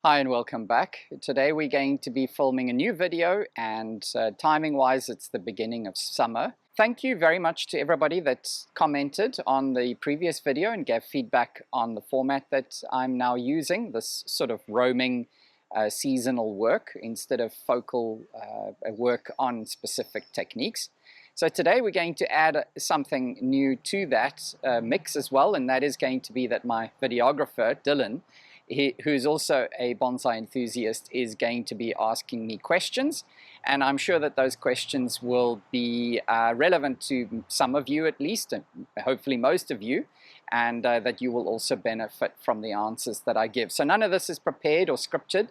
Hi and welcome back. Today we're going to be filming a new video, and timing wise it's the beginning of summer. Thank you very much to everybody that's commented on the previous video and gave feedback on the format that I'm now using, this sort of roaming seasonal work instead of focal work on specific techniques. So today we're going to add something new to that mix as well, and that is going to be that my videographer Dylan, who's also a bonsai enthusiast, is going to be asking me questions, and I'm sure that those questions will be relevant to some of you at least, and hopefully most of you, and that you will also benefit from the answers that I give. So none of this is prepared or scripted.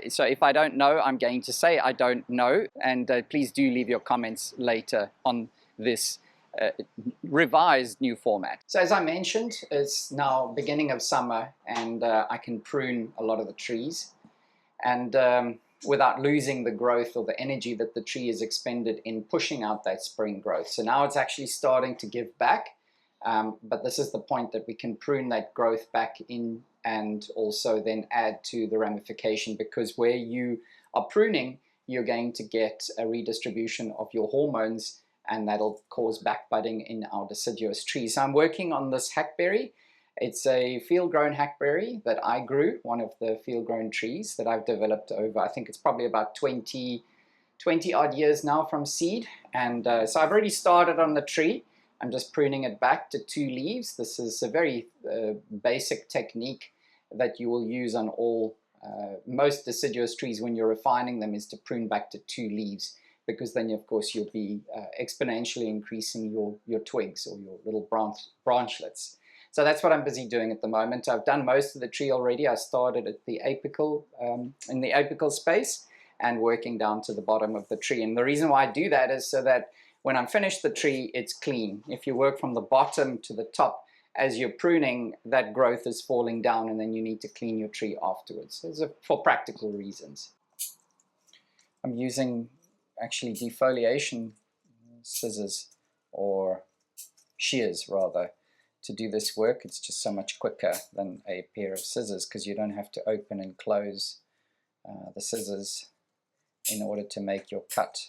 So if I don't know, I'm going to say I don't know, and please do leave your comments later on this revised new format. So as I mentioned, it's now beginning of summer, and I can prune a lot of the trees, and without losing the growth or the energy that the tree is expended in pushing out that spring growth. So now it's actually starting to give back, but this is the point that we can prune that growth back in and also then add to the ramification, because where you are pruning, you're going to get a redistribution of your hormones, and that'll cause back budding in our deciduous trees. So I'm working on this hackberry. It's a field-grown hackberry that I grew, one of the field-grown trees that I've developed over, I think it's probably about 20 odd years now from seed. And so I've already started on the tree. I'm just pruning it back to 2 leaves. This is a very basic technique that you will use on all, most deciduous trees when you're refining them, is to prune back to 2 leaves. Because then of course you'll be exponentially increasing your twigs or your little branchlets. So that's what I'm busy doing at the moment. I've done most of the tree already. I started at the apical, in the apical space, and working down to the bottom of the tree. And the reason why I do that is so that when I'm finished the tree, it's clean. If you work from the bottom to the top, as you're pruning, that growth is falling down, and then you need to clean your tree afterwards. Those are for practical reasons. I'm using actually defoliation scissors, or shears rather, to do this work. It's just so much quicker than a pair of scissors, because you don't have to open and close the scissors in order to make your cut.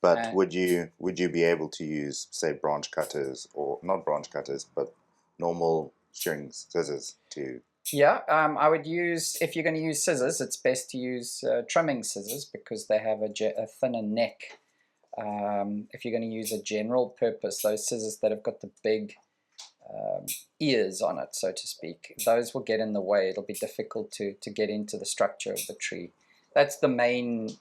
But would you be able to use, say, branch cutters, or not branch cutters, but normal shearing scissors to? Yeah, I would use, if you're going to use scissors, it's best to use trimming scissors, because they have a thinner neck. If you're going to use a general purpose, those scissors that have got the big ears on it, so to speak, those will get in the way. It'll be difficult to get into the structure of the tree. That's the main,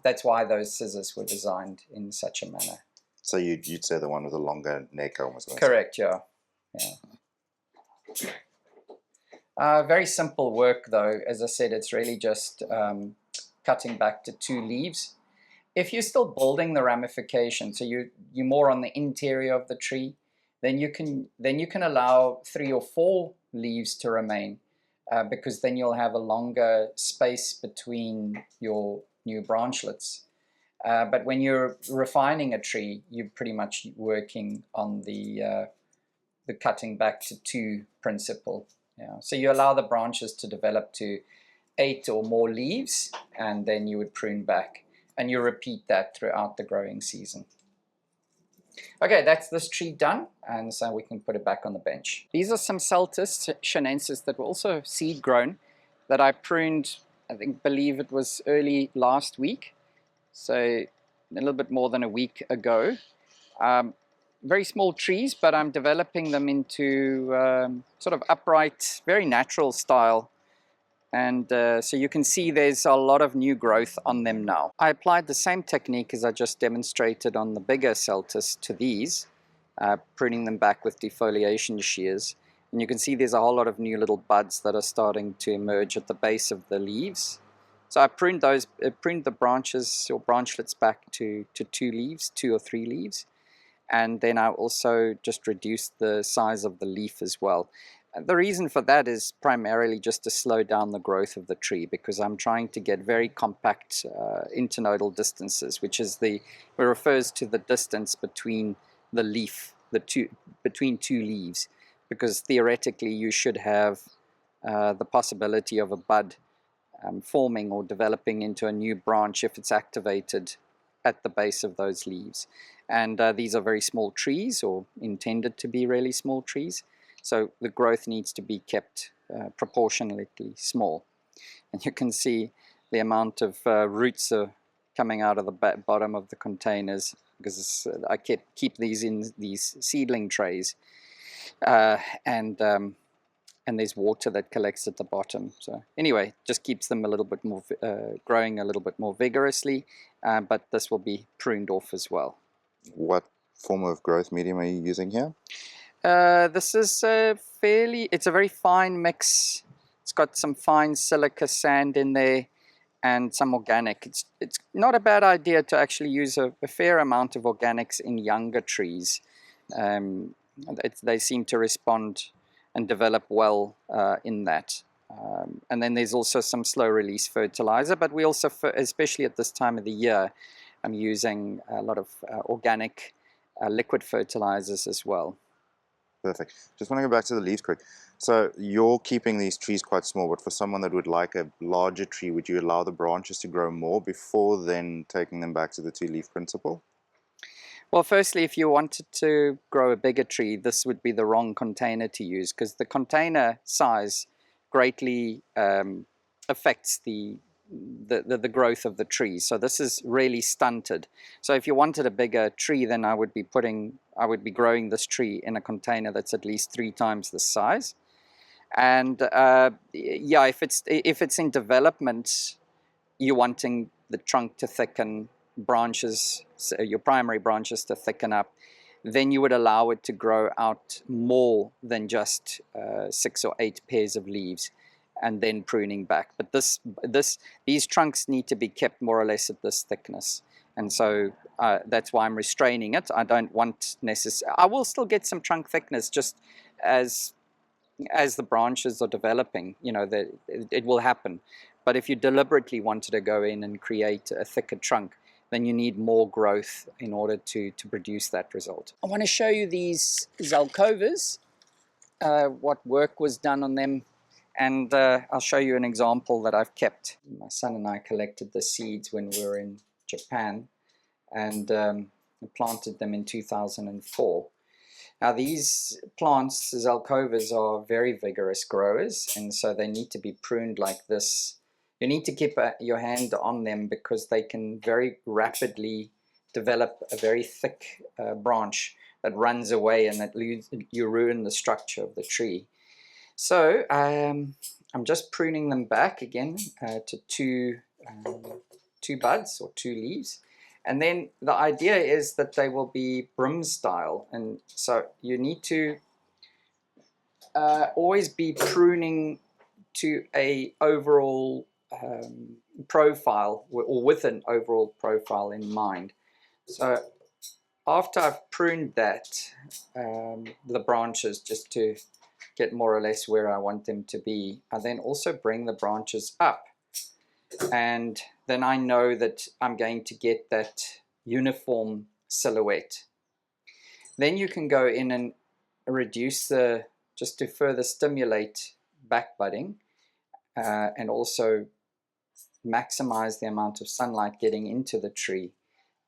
that's why those scissors were designed in such a manner. So you'd say the one with a longer neck almost? Correct, yeah. Very simple work though. As I said, it's really just cutting back to 2 leaves. If you're still building the ramification, so you're more on the interior of the tree, then you can allow 3 or 4 leaves to remain, because then you'll have a longer space between your new branchlets. But when you're refining a tree, you're pretty much working on the cutting back to 2 principle. Yeah. So you allow the branches to develop to 8 or more leaves, and then you would prune back, and you repeat that throughout the growing season. Okay, that's this tree done, and so we can put it back on the bench. These are some Celtis chinensis that were also seed grown that I pruned, believe it was early last week, so a little bit more than a week ago. Very small trees, but I'm developing them into sort of upright, very natural style. And so you can see there's a lot of new growth on them now. I applied the same technique as I just demonstrated on the bigger Celtis to these, pruning them back with defoliation shears. And you can see there's a whole lot of new little buds that are starting to emerge at the base of the leaves. So I pruned the branches or branchlets back to 2 leaves, 2 or 3 leaves. And then I also just reduced the size of the leaf as well. And the reason for that is primarily just to slow down the growth of the tree, because I'm trying to get very compact internodal distances, which refers to the distance between the leaf, between 2 leaves, because theoretically you should have the possibility of a bud forming or developing into a new branch if it's activated at the base of those leaves. And these are very small trees, or intended to be really small trees, so the growth needs to be kept proportionally small. And you can see the amount of roots are coming out of the bottom of the containers, because I keep these in these seedling trays, and there's water that collects at the bottom. So anyway, just keeps them a little bit more growing a little bit more vigorously, but this will be pruned off as well. What form of growth medium are you using here? This is it's a very fine mix. It's got some fine silica sand in there and some organic. It's not a bad idea to actually use a fair amount of organics in younger trees. They seem to respond and develop well in that. And then there's also some slow release fertilizer, but we also, especially at this time of the year, I'm using a lot of organic liquid fertilizers as well. Perfect. Just want to go back to the leaves quick. So you're keeping these trees quite small, but for someone that would like a larger tree, would you allow the branches to grow more before then taking them back to the two-leaf principle? Well, firstly, if you wanted to grow a bigger tree, this would be the wrong container to use, because the container size greatly affects the growth of the tree. So this is really stunted. So if you wanted a bigger tree, then I would be growing this tree in a container that's at least 3 times the size. And yeah, if it's in development, you're wanting the trunk to thicken, branches, so your primary branches to thicken up, then you would allow it to grow out more than just 6 or 8 pairs of leaves, and then pruning back. But these trunks need to be kept more or less at this thickness, and so that's why I'm restraining it. I don't want I will still get some trunk thickness just as the branches are developing. You know, that it will happen. But if you deliberately wanted to go in and create a thicker trunk, then you need more growth in order to produce that result. I want to show you these zelkovas, what work was done on them, and I'll show you an example that I've kept. My son and I collected the seeds when we were in Japan, and planted them in 2004. Now these plants, zelkovas, are very vigorous growers, and so they need to be pruned like this. You need to keep your hand on them, because they can very rapidly develop a very thick branch that runs away, and that you ruin the structure of the tree. So I'm just pruning them back again to two buds or 2 leaves. And then the idea is that they will be broom style, and so you need to always be pruning to a overall profile, or with an overall profile in mind. So after I've pruned that, the branches, just to get more or less where I want them to be, I then also bring the branches up, and then I know that I'm going to get that uniform silhouette. Then you can go in and reduce just to further stimulate back budding, and also maximize the amount of sunlight getting into the tree.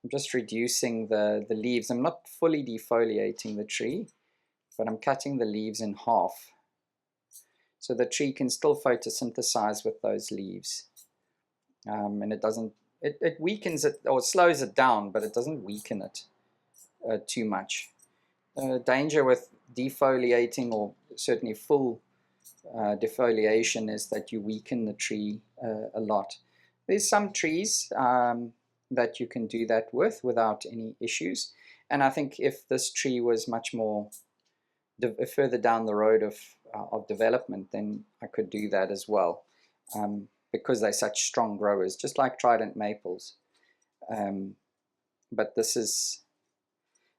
I'm just reducing the leaves. I'm not fully defoliating the tree, but I'm cutting the leaves in half, so the tree can still photosynthesize with those leaves. And it weakens it, or slows it down, but it doesn't weaken it too much. Danger with defoliating, or certainly full defoliation, is that you weaken the tree a lot. There's some trees that you can do that without any issues, and I think if this tree was much more further down the road of development, then I could do that as well, because they're such strong growers, just like trident maples. But this is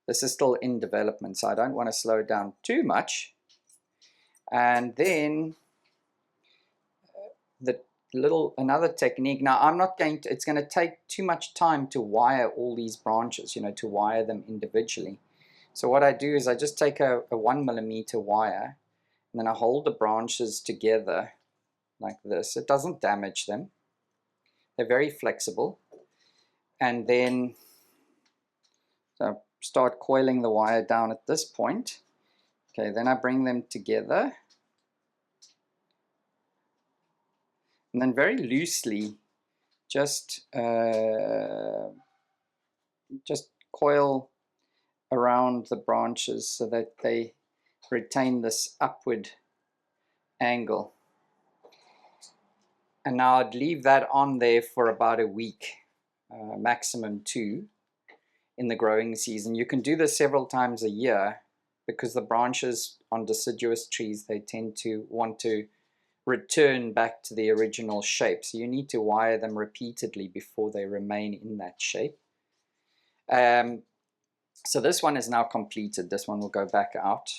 still in development, so I don't want to slow it down too much. And then another technique. Now I'm not going to, it's going to take too much time to wire all these branches, to wire them individually. So what I do is I just take a 1 millimeter wire, And then I hold the branches together like this. It doesn't damage them. They're very flexible. And then so I start coiling the wire down at this point. Okay, then I bring them together. And then very loosely just coil around the branches so that they retain this upward angle. And now I'd leave that on there for about a week, maximum 2 in the growing season. You can do this several times a year because the branches on deciduous trees, they tend to want to return back to the original shape. So you need to wire them repeatedly before they remain in that shape. So this one is now completed. This one will go back out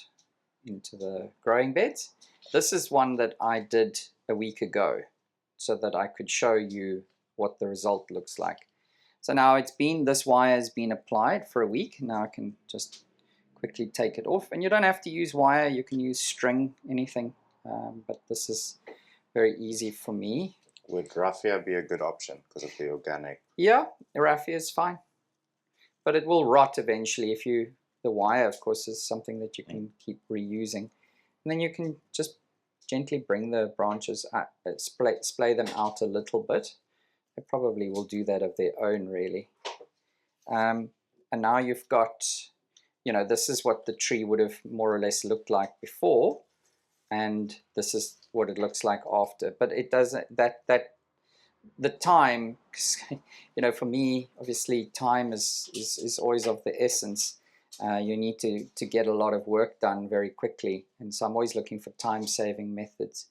into the growing beds. This is one that I did a week ago so that I could show you what the result looks like. So now this wire has been applied for a week. Now I can just quickly take it off. And you don't have to use wire, you can use string, anything. But this is very easy for me. Would raffia be a good option because of the organic? Yeah, raffia is fine. But it will rot eventually the wire, of course, is something that you can keep reusing. And then you can just gently bring the branches, splay them out a little bit. They probably will do that of their own, really. And now you've got, this is what the tree would have more or less looked like before. And this is what it looks like after. But it doesn't, the time, for me, obviously, time is always of the essence. You need to get a lot of work done very quickly. And so I'm always looking for time-saving methods.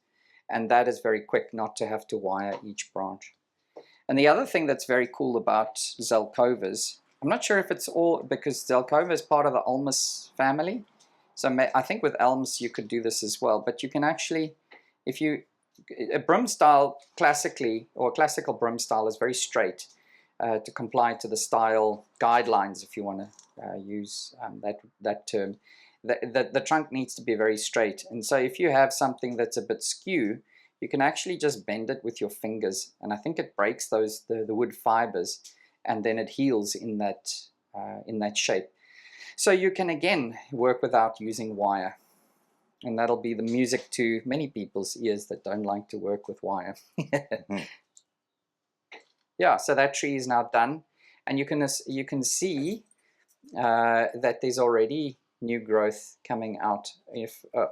And that is very quick, not to have to wire each branch. And the other thing that's very cool about zelkovas, I'm not sure if it's all, because zelkova is part of the ulmus family. So I think with elms you could do this as well. But you can actually, a broom style classically, or classical broom style is very straight to comply to the style guidelines, if you want to use that term. The trunk needs to be very straight. And so if you have something that's a bit skew, you can actually just bend it with your fingers. And I think it breaks the wood fibers, and then it heals in that shape. So you can again work without using wire. And that'll be the music to many people's ears that don't like to work with wire. Yeah, so that tree is now done. And you can see that there's already new growth coming out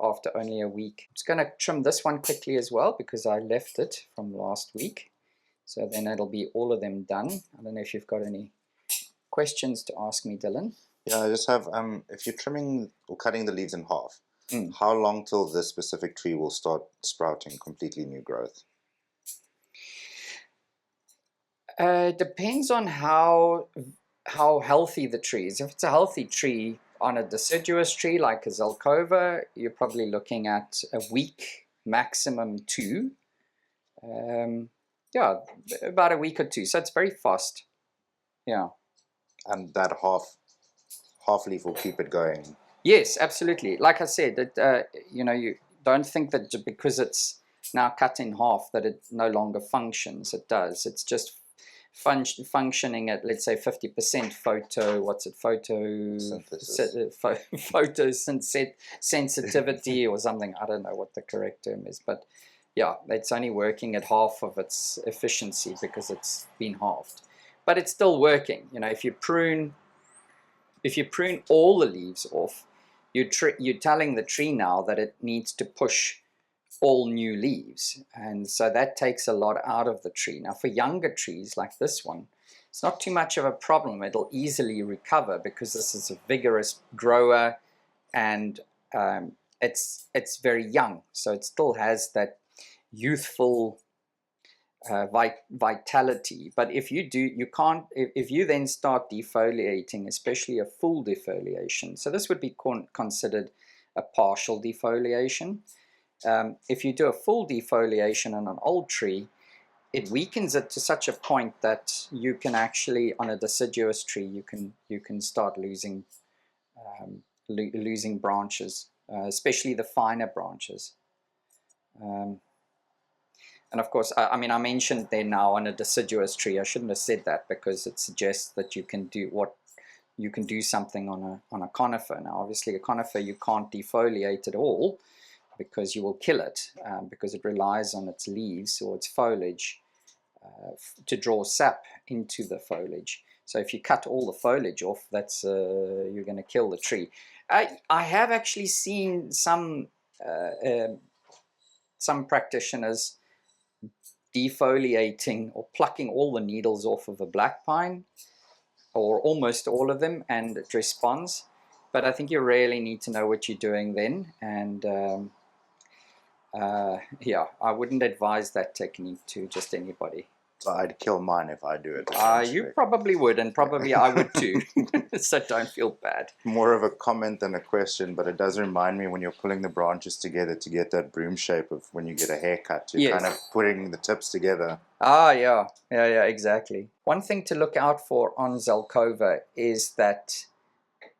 after only a week. I'm just going to trim this one quickly as well because I left it from last week. So then it'll be all of them done. I don't know if you've got any questions to ask me, Dylan. Yeah, I just have, if you're trimming or cutting the leaves in half, how long till this specific tree will start sprouting completely new growth? Depends on how healthy the tree is. If it's a healthy tree, on a deciduous tree like a zelkova, you're probably looking at a week, maximum 2. Yeah, about a week or 2. So it's very fast. Yeah. And that half leaf will keep it going. Yes, absolutely. Like I said, you don't think that because it's now cut in half that it no longer functions. It does. It's just functioning at, let's say, 50% sensitivity or something. I don't know what the correct term is, but yeah, it's only working at half of its efficiency because it's been halved. But it's still working. If you prune all the leaves off, you're telling the tree now that it needs to push all new leaves, and so that takes a lot out of the tree. Now for younger trees like this one, it's not too much of a problem. It'll easily recover because this is a vigorous grower, and it's very young, so it still has that youthful vitality. But if you then start defoliating, especially a full defoliation, so this would be considered a partial defoliation. If you do a full defoliation on an old tree, it weakens it to such a point that you can actually, on a deciduous tree, you can start losing branches especially the finer branches. And of course, I mean, I mentioned there now on a deciduous tree. I shouldn't have said that because it suggests that you can do something on a conifer. Now, obviously, a conifer you can't defoliate at all because you will kill it, because it relies on its leaves or its foliage to draw sap into the foliage. So if you cut all the foliage off, that's you're going to kill the tree. I have actually seen some practitioners defoliating or plucking all the needles off of a black pine, or almost all of them, and it responds. But I think you really need to know what you're doing then, and yeah, I wouldn't advise that technique to just anybody. So I'd kill mine if I do it. You probably would, and probably I would too. So don't feel bad. More of a comment than a question, but it does remind me when you're pulling the branches together to get that broom shape of when you get a haircut. You're kind of putting the tips together. Yeah, exactly. One thing to look out for on zelkova is that,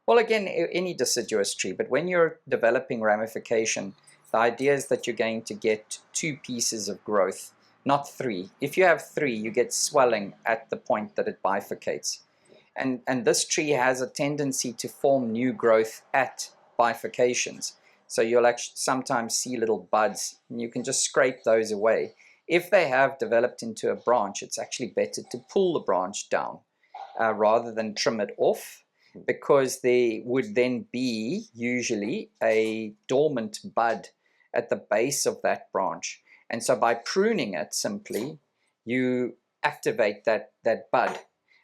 well, again, any deciduous tree, but when you're developing ramification, the idea is that you're going to get 2 pieces of growth, not 3. If you have 3, you get swelling at the point that it bifurcates. And this tree has a tendency to form new growth at bifurcations. So you'll actually sometimes see little buds, and you can just scrape those away. If they have developed into a branch, it's actually better to pull the branch down rather than trim it off, because there would then be usually a dormant bud at the base of that branch. And so by pruning it simply, you activate that bud.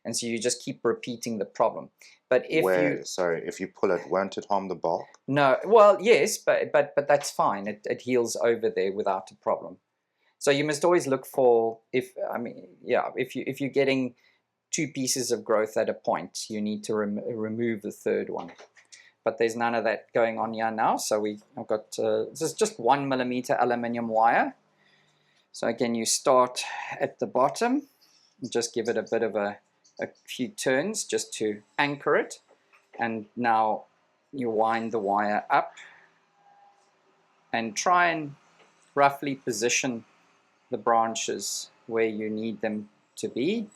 And so you just keep repeating the problem. But if you pull it, won't it harm the bark? No, well, yes, but that's fine. It heals over there without a problem. So you must always look for, if you're getting 2 pieces of growth at a point, you need to remove the 3rd one. But there's none of that going on here now. So I've got this is just 1 millimeter aluminium wire. So again, you start at the bottom and just give it a bit of a few turns just to anchor it, and now you wind the wire up and try and roughly position the branches where you need them to be,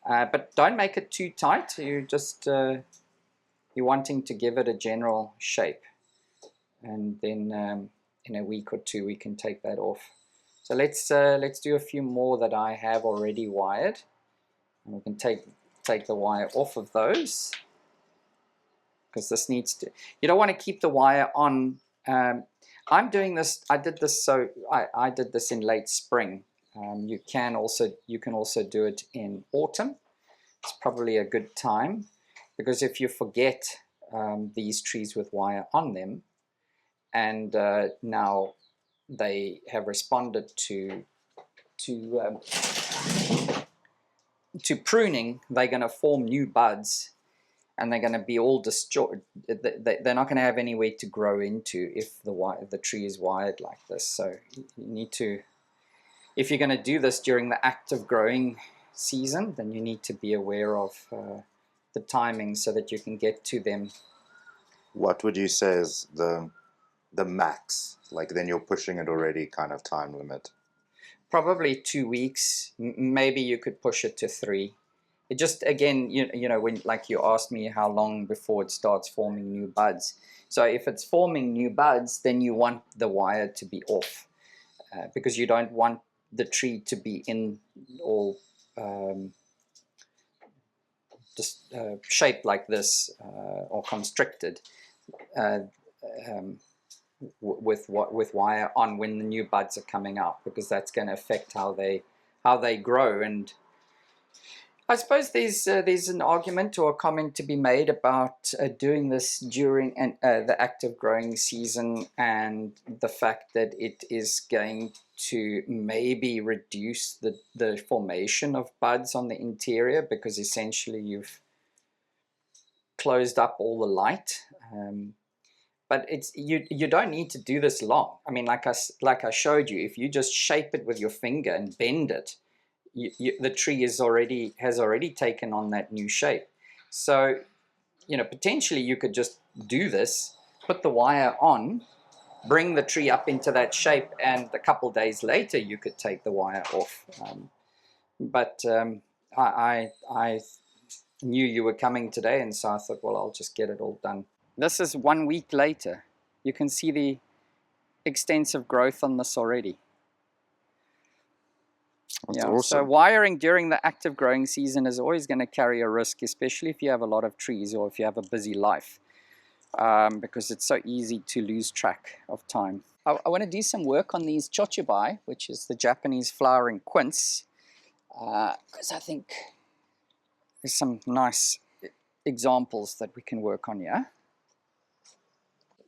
but don't make it too tight. You just you're wanting to give it a general shape, and then in a week or 2 we can take that off. So let's do a few more that I have already wired, and we can take the wire off of those, because this needs to, you don't want to keep the wire on. I'm doing this, I did this in late spring. You can also do it in autumn. It's probably a good time, because if you forget these trees with wire on them, and now they have responded to pruning, they're going to form new buds, and they're going to be all disjointed. They're not going to have anywhere to grow into if the tree is wired like this. So you need to, if you're going to do this during the active growing season, then you need to be aware of the timing so that you can get to them. What would you say is the max? Like, then you're pushing it already kind of time limit? Probably 2 weeks. Maybe you could push it to 3. It just, again, you know, when, like, you asked me how long before it starts forming new buds. So if it's forming new buds, then you want the wire to be off, because you don't want the tree to be in all just shaped like this, or constricted with wire on when the new buds are coming out, because that's going to affect how they grow. And I suppose there's an argument or a comment to be made about doing this during the active growing season, and the fact that it is going to maybe reduce the formation of buds on the interior, because essentially you've closed up all the light. But it's you don't need to do this long. I mean, like I showed you, if you just shape it with your finger and bend it, the tree has already taken on that new shape. So, you know, potentially you could just do this, put the wire on, bring the tree up into that shape, and a couple days later you could take the wire off. But I knew you were coming today, and so I thought, well, I'll just get it all done. This is 1 week later. You can see the extensive growth on this already. That's Yeah, awesome. so wiring during the active growing season is always going to carry a risk, especially if you have a lot of trees or if you have a busy life, because it's so easy to lose track of time. I want to do some work on these chojubai, which is the Japanese flowering quince, because I think there's some nice examples that we can work on here.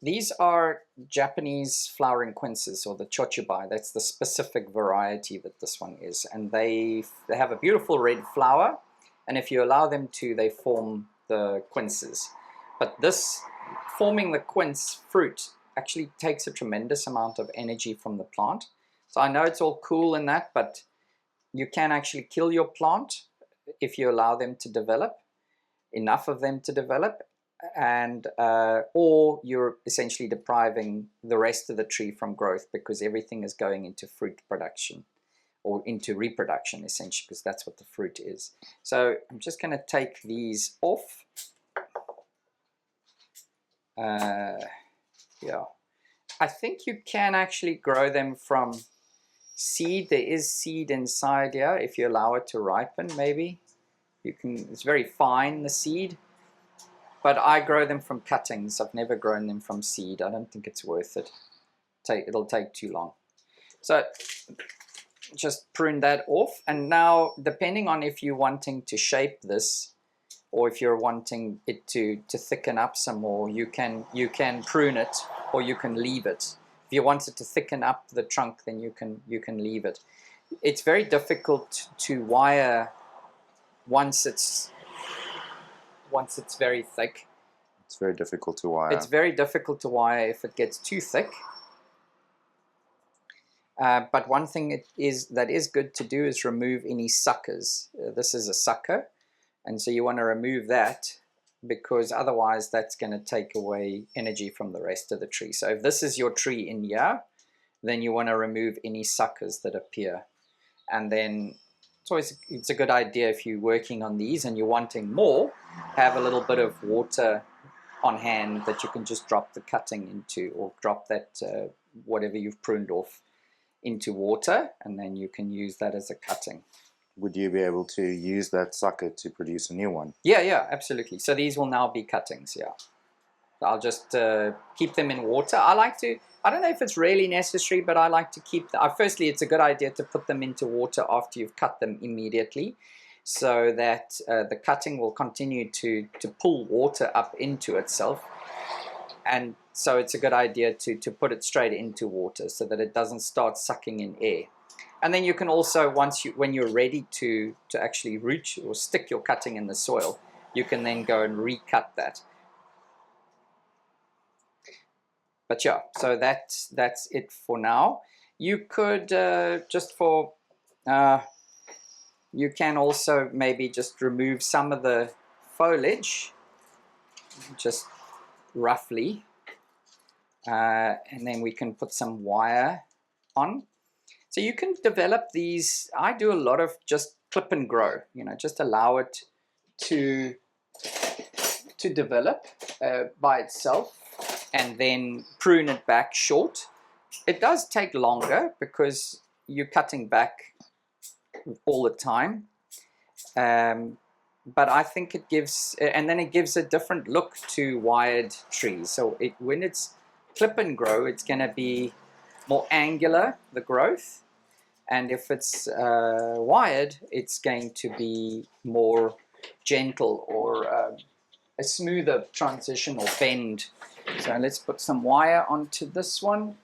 These are Japanese flowering quinces, or the chojubai. That's the specific variety that this one is. And they have a beautiful red flower, and if you allow them to, they form the quinces. But this, forming the quince fruit, actually takes a tremendous amount of energy from the plant. So I know it's all cool and that, but you can actually kill your plant if you allow them to develop, enough of them to develop, and or you're essentially depriving the rest of the tree from growth, because everything is going into fruit production or into reproduction essentially, because that's what the fruit is. So I'm just going to take these off. Yeah, I think you can actually grow them from seed. There is seed inside here if you allow it to ripen. Maybe you can, it's very fine, the seed, but I grow them from cuttings. I've never grown them from seed. I don't think it's worth it. It'll take too long. So just prune that off. And now, depending on if you're wanting to shape this or if you're wanting it to thicken up some more, you can prune it, or you can leave it. If you want it to thicken up the trunk, then you can leave it. It's very difficult to wire once it's very thick. It's very difficult to wire. It's very difficult to wire if it gets too thick. But one thing that is good to do is remove any suckers. This is a sucker, and so you want to remove that, because otherwise that's going to take away energy from the rest of the tree. So if this is your tree in here, then you want to remove any suckers that appear. And then it's a good idea, if you're working on these and you're wanting more, have a little bit of water on hand that you can just drop the cutting into, or drop that whatever you've pruned off into water, and then you can use that as a cutting. Would you be able to use that sucker to produce a new one? Yeah, absolutely. So these will now be cuttings, yeah. I'll just keep them in water. I don't know if it's really necessary, but I like to keep them. Firstly, it's a good idea to put them into water after you've cut them immediately, so that the cutting will continue to pull water up into itself. And so it's a good idea to put it straight into water, so that it doesn't start sucking in air. And then you can also, when you're ready to actually root or stick your cutting in the soil, you can then go and recut that. But yeah, so that's it for now. You could you can also maybe just remove some of the foliage, just roughly, and then we can put some wire on. So you can develop these. I do a lot of just clip and grow, just allow it to develop by itself, and then prune it back short. It does take longer because you're cutting back all the time, but I think it gives, and then it gives a different look to wired trees. So when it's clip and grow, it's going to be more angular, the growth, and if it's wired, it's going to be more gentle, or a smoother transition or bend. So let's put some wire onto this one.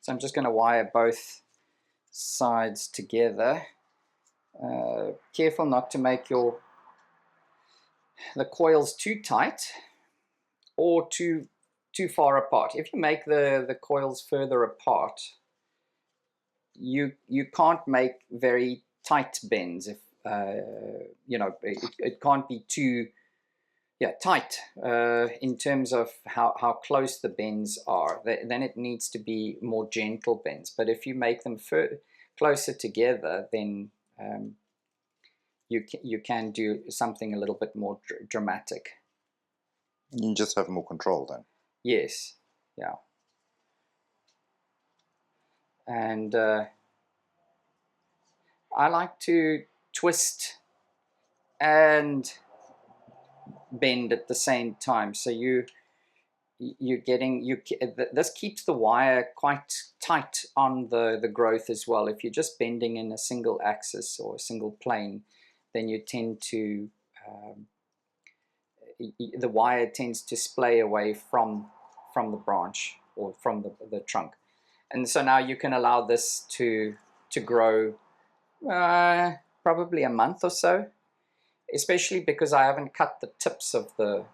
So I'm just going to wire both sides together. Careful not to make the coils too tight or too far apart. If you make the coils further apart, you can't make very tight bends. you know, it can't be too tight in terms of how close the bends are. Then it needs to be more gentle bends. But if you make them closer together, then you can do something a little bit more dramatic. You just have more control then. Yes, yeah. And I like to twist and bend at the same time, so this keeps the wire quite tight on the growth as well. If you're just bending in a single axis or a single plane, then you tend to the wire tends to splay away from the branch or from the trunk. And so now you can allow this to grow probably a month or so, especially because I haven't cut the tips of the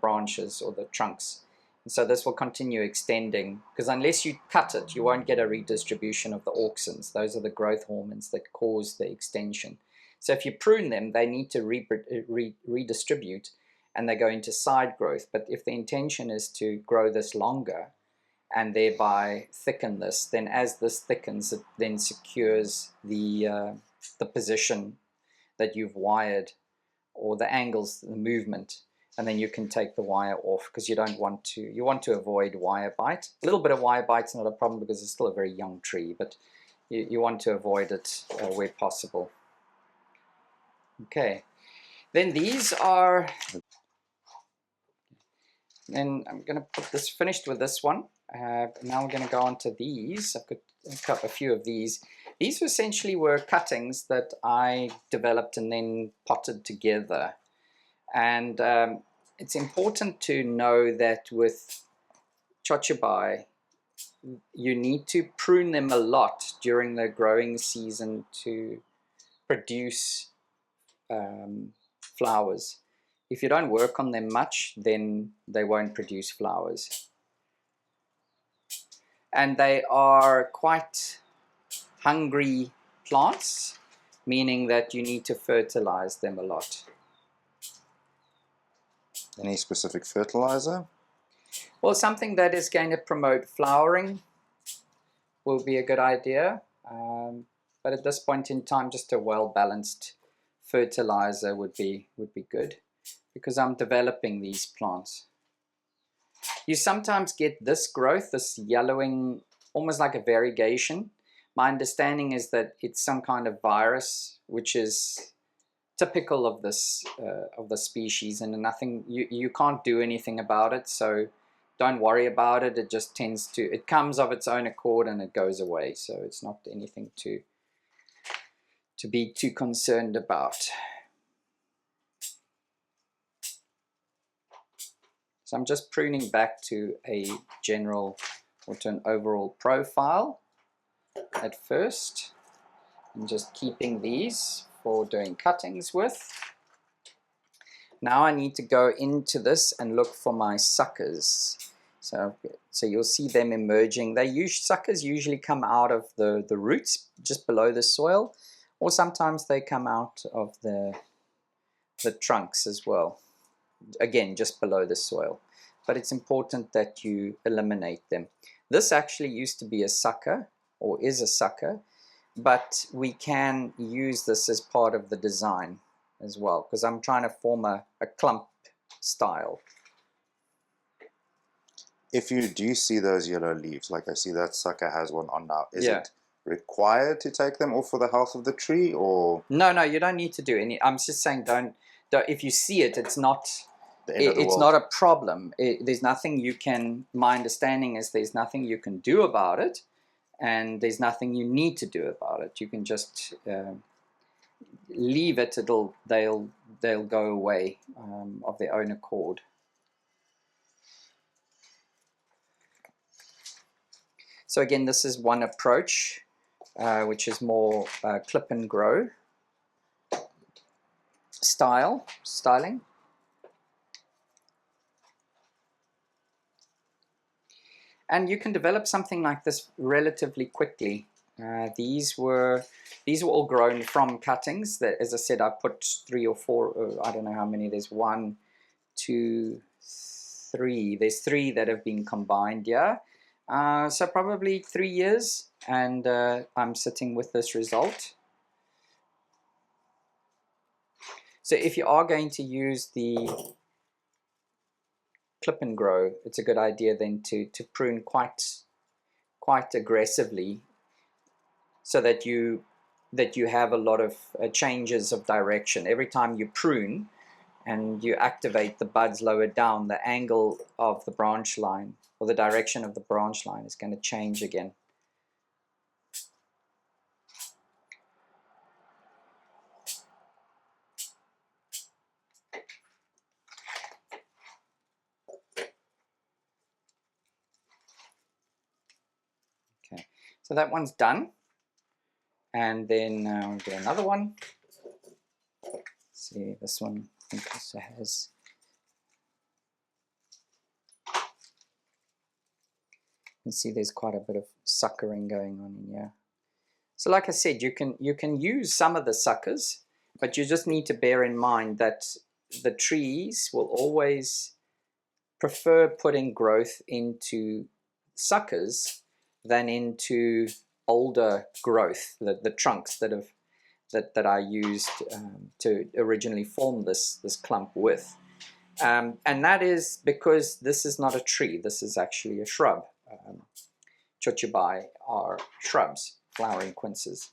branches or the trunks. And so this will continue extending, because unless you cut it, you won't get a redistribution of the auxins. Those are the growth hormones that cause the extension. So if you prune them, they need to redistribute, and they go into side growth. But if the intention is to grow this longer and thereby thicken this, then as this thickens, it then secures the position that you've wired, or the angles, the movement, and then you can take the wire off, because you want to avoid wire bite. A little bit of wire bite's not a problem because it's still a very young tree, but you want to avoid it where possible. Okay, then these are, then I'm going to put this finished with this one. Now we're going to go on to these. I've cut a few of these. These essentially were cuttings that I developed and then potted together. And it's important to know that with chojubai, you need to prune them a lot during the growing season to produce flowers. If you don't work on them much, then they won't produce flowers. And they are quite hungry plants, meaning that you need to fertilize them a lot. Any specific fertilizer? Well, something that is going to promote flowering will be a good idea. But at this point in time, just a well-balanced fertilizer would be good, because I'm developing these plants. You sometimes get this growth, this yellowing, almost like a variegation. My understanding is that it's some kind of virus, which is typical of this of the species, and nothing, you can't do anything about it, so don't worry about it. It just tends to, it comes of its own accord and it goes away, so it's not anything to be too concerned about. So I'm just pruning back to a general, or to an overall profile at first, and just keeping these for doing cuttings with. Now I need to go into this and look for my suckers. So you'll see them emerging. Suckers usually come out of the roots just below the soil, or sometimes they come out of the trunks as well. Again, just below the soil. But it's important that you eliminate them. This actually used to be a sucker, or is a sucker, but we can use this as part of the design as well, because I'm trying to form a clump style. If you do see those yellow leaves, like I see that sucker has one on now, is it required to take them off for the health of the tree, or? No, you don't need to do any. I'm just saying, don't if you see it, it's not It's not a problem. There's nothing you can, my understanding is there's nothing you can do about it, and there's nothing you need to do about it. You can just leave it. They'll go away of their own accord. So again, this is one approach, which is more clip and grow styling. And you can develop something like this relatively quickly. These were all grown from cuttings. That, as I said, I put 3 or 4. I don't know how many. There's 1, 2, 3. There's 3 that have been combined. Yeah, so probably 3 years, and I'm sitting with this result. So if you are going to use the clip and grow, it's a good idea then to prune quite aggressively, so that you have a lot of changes of direction. Every time you prune and you activate the buds lower down, the angle of the branch line, or the direction of the branch line, is going to change again. Okay, so that one's done, and then we'll do another one. Let's see, this one I think also has. You can see there's quite a bit of suckering going on in here. So like I said, you can use some of the suckers, but you just need to bear in mind that the trees will always prefer putting growth into suckers than into older growth, the trunks that I used to originally form this clump with. And that is because this is not a tree, this is actually a shrub. Chojubai are shrubs, flowering quinces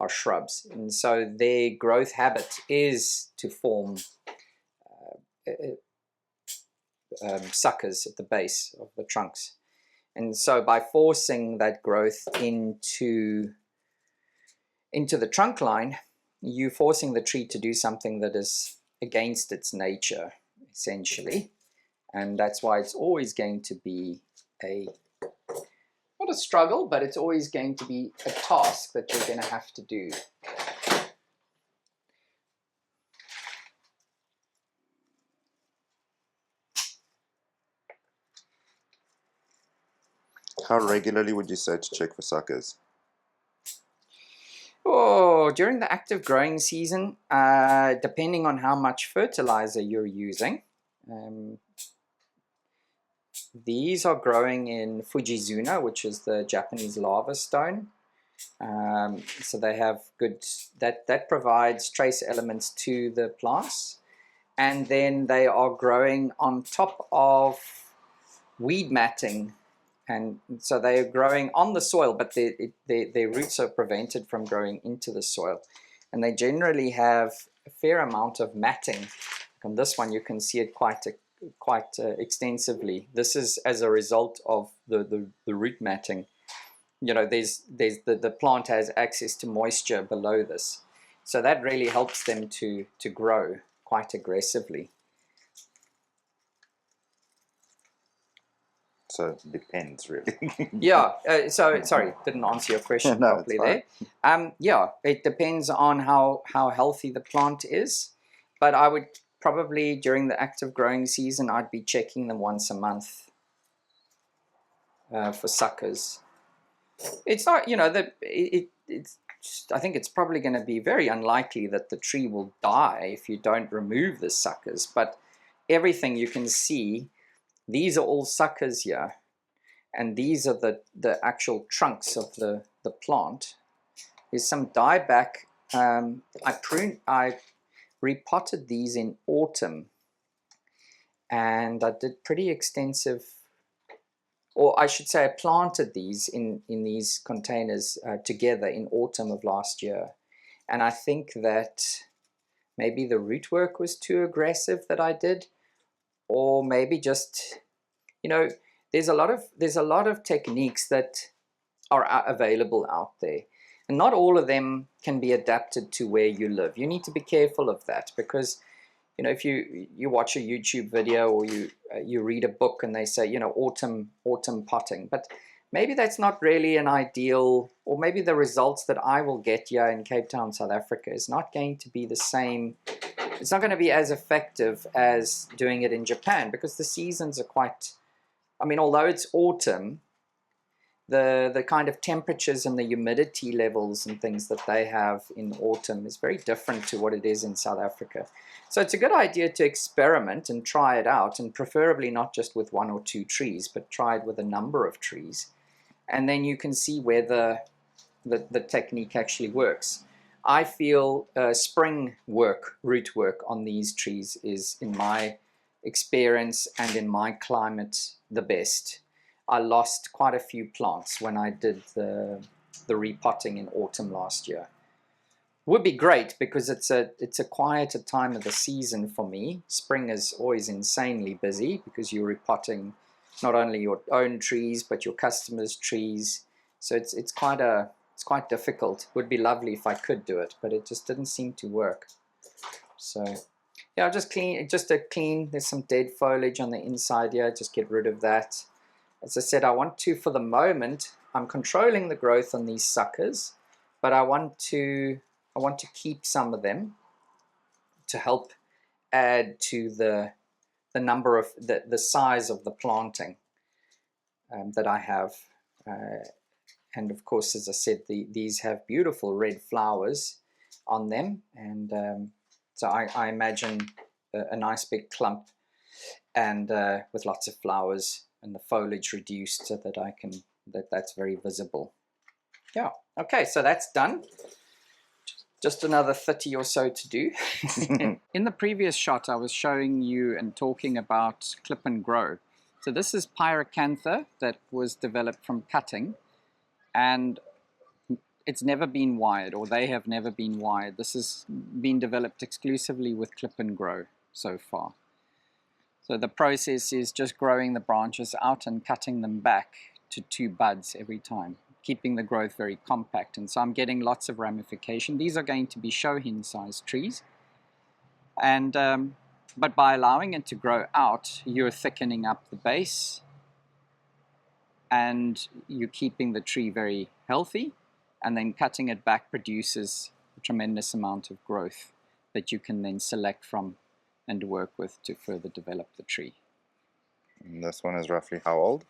are shrubs, and so their growth habit is to form suckers at the base of the trunks. And so by forcing that growth into the trunk line, you're forcing the tree to do something that is against its nature, essentially. And that's why it's always going to be not a struggle, but it's always going to be a task that you're going to have to do. How regularly would you say to check for suckers? Oh, during the active growing season, depending on how much fertilizer you're using. These are growing in Fujizuna, which is the Japanese lava stone. So they have good, that provides trace elements to the plants. And then they are growing on top of weed matting. And so they are growing on the soil, but their roots are prevented from growing into the soil. And they generally have a fair amount of matting. On this one, you can see it quite extensively. This is as a result of the root matting. You know, the plant has access to moisture below this, so that really helps them to grow quite aggressively. So it depends, really. Yeah. So sorry, didn't answer your question No, properly there. Yeah, it depends on how healthy the plant is, but I would probably, during the active growing season, I'd be checking them once a month for suckers. It's not, you know, that it's I think it's probably going to be very unlikely that the tree will die if you don't remove the suckers, but everything you can see, these are all suckers here, and these are the actual trunks of the plant. There's some dieback. I repotted these in autumn, and I did pretty extensive, or I should say I planted these in these containers together in autumn of last year. And I think that maybe the root work was too aggressive that I did, or maybe just, you know, there's a lot of techniques that are available out there, and not all of them can be adapted to where you live. You need to be careful of that, because, you know, if you watch a YouTube video, or you read a book and they say, you know, autumn potting, but maybe that's not really an ideal, or maybe the results that I will get here in Cape Town, South Africa, is not going to be the same. It's not going to be as effective as doing it in Japan, because the seasons are quite, I mean, although it's autumn, the kind of temperatures and the humidity levels and things that they have in autumn is very different to what it is in South Africa. So it's a good idea to experiment and try it out, and preferably not just with 1 or 2 trees, but try it with a number of trees. And then you can see where the technique actually works. I feel spring work, root work on these trees is, in my experience and in my climate, the best. I lost quite a few plants when I did the repotting in autumn last year. Would be great because it's a quieter time of the season for me. Spring is always insanely busy because you're repotting not only your own trees but your customers' trees. So it's quite difficult. Would be lovely if I could do it, but it just didn't seem to work. So yeah, I'll just clean. There's some dead foliage on the inside here. Just get rid of that. As I said, I want to, for the moment, I'm controlling the growth on these suckers, but I want to keep some of them to help add to the number of the size of the planting that I have. And of course, as I said, these have beautiful red flowers on them, and so I imagine a nice big clump and with lots of flowers and the foliage reduced so that that's very visible. Yeah, okay, so that's done. Just another 30 or so to do. In the previous shot, I was showing you and talking about clip and grow. So this is pyracantha that was developed from cutting, and it's never been wired, or they have never been wired. This has been developed exclusively with clip and grow so far. So the process is just growing the branches out and cutting them back to 2 buds every time, keeping the growth very compact. And so I'm getting lots of ramification. These are going to be shohin-sized trees. And but by allowing it to grow out, you're thickening up the base and you're keeping the tree very healthy, and then cutting it back produces a tremendous amount of growth that you can then select from and work with to further develop the tree. And this one is roughly how old?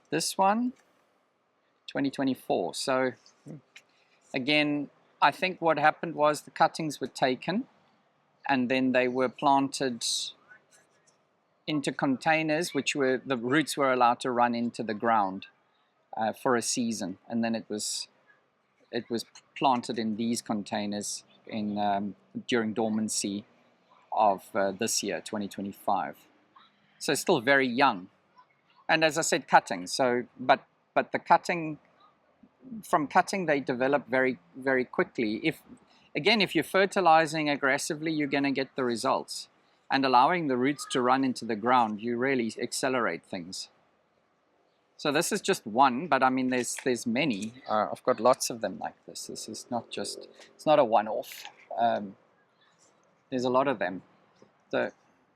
This one, 2024. So again, I think what happened was the cuttings were taken and then they were planted into containers, which were, the roots were allowed to run into the ground for a season, and then it was planted in these containers in during dormancy of this year, 2025. So still very young, and as I said, cutting. So, but the cutting, from cutting they develop very, very quickly. If you're fertilizing aggressively, you're going to get the results, and allowing the roots to run into the ground, you really accelerate things. So this is just one, but I mean, there's many. I've got lots of them like this. This is not just, it's not a one-off. There's a lot of them. So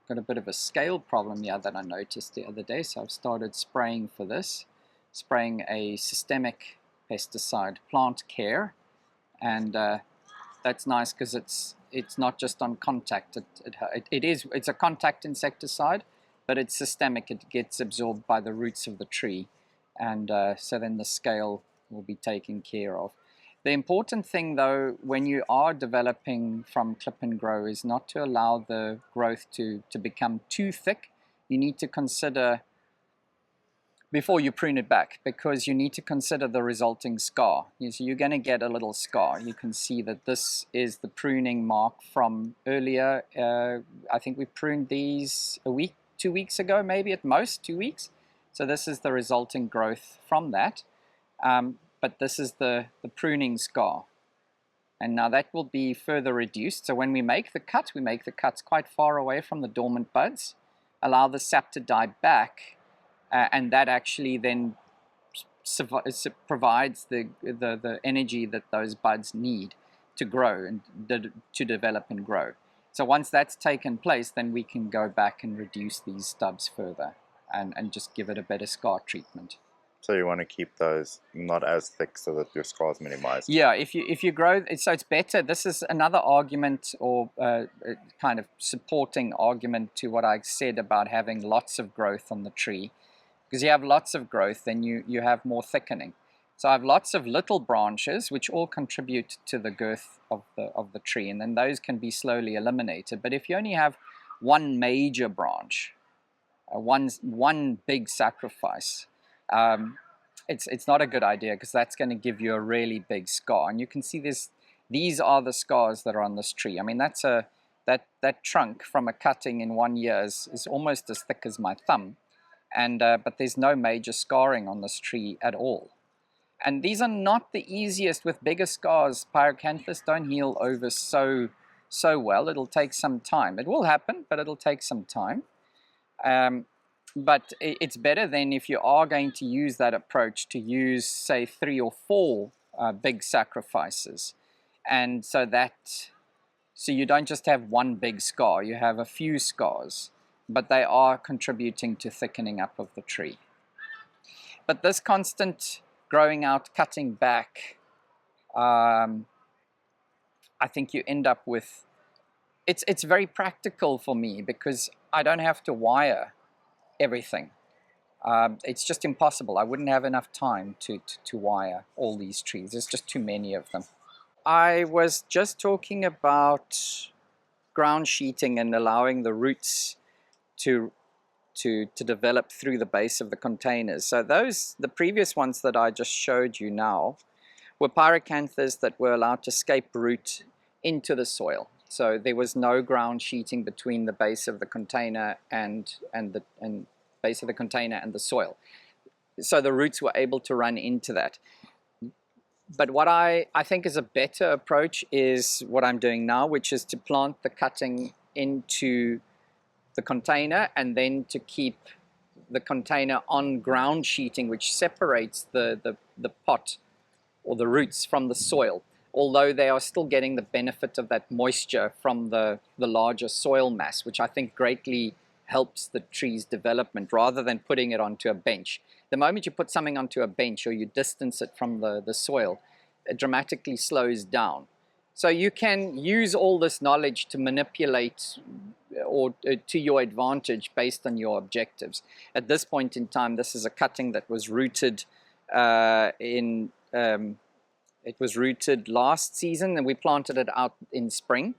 got a bit of a scale problem here that I noticed the other day. So I've started spraying for this, spraying a systemic pesticide, plant care, and that's nice because it's not just on contact. It's a contact insecticide, but it's systemic. It gets absorbed by the roots of the tree, and so then the scale will be taken care of. The important thing, though, when you are developing from clip and grow is not to allow the growth to become too thick. You need to consider, before you prune it back, because you need to consider the resulting scar. So you're going to get a little scar. You can see that this is the pruning mark from earlier. I think we pruned these a week, 2 weeks ago, maybe at most 2 weeks. So this is the resulting growth from that. But this is the pruning scar. And now that will be further reduced. So when we make the cuts quite far away from the dormant buds, allow the sap to die back, and that actually then provides the energy that those buds need to grow and to develop and grow. So once that's taken place, then we can go back and reduce these stubs further and just give it a better scar treatment. So you want to keep those not as thick so that your scar is minimized. Yeah, if you grow, so it's better. This is another argument, or kind of supporting argument to what I said about having lots of growth on the tree. Because you have lots of growth, then you have more thickening. So I have lots of little branches which all contribute to the girth of the tree, and then those can be slowly eliminated. But if you only have one major branch, one big sacrifice, it's not a good idea, because that's going to give you a really big scar. And you can see these are the scars that are on this tree. I mean, that trunk from a cutting in 1 year is almost as thick as my thumb, and but there's no major scarring on this tree at all. And these are not the easiest. With bigger scars, pyrocanthus don't heal over so well. It'll take some time. It will happen, but it'll take some time. But it's better than, if you are going to use that approach, to use, say, 3 or 4 big sacrifices. And so you don't just have one big scar, you have a few scars, but they are contributing to thickening up of the tree. But this constant growing out, cutting back, I think you end up with, it's very practical for me, because I don't have to wire everything. It's just impossible. I wouldn't have enough time to wire all these trees. There's just too many of them. I was just talking about ground sheeting and allowing the roots to develop through the base of the containers. So the previous ones that I just showed you now, were pyrocanthus that were allowed to scape root into the soil. So there was no ground sheeting between the base of the container and base of the container and the soil. So the roots were able to run into that. But what I think is a better approach is what I'm doing now, which is to plant the cutting into the container, and then to keep the container on ground sheeting, which separates the pot or the roots from the soil, although they are still getting the benefit of that moisture from the larger soil mass, which I think greatly helps the tree's development, rather than putting it onto a bench. The moment you put something onto a bench, or you distance it from the soil, it dramatically slows down. So you can use all this knowledge to manipulate or to your advantage based on your objectives. At this point in time, this is a cutting that was rooted it was rooted last season, and we planted it out in spring.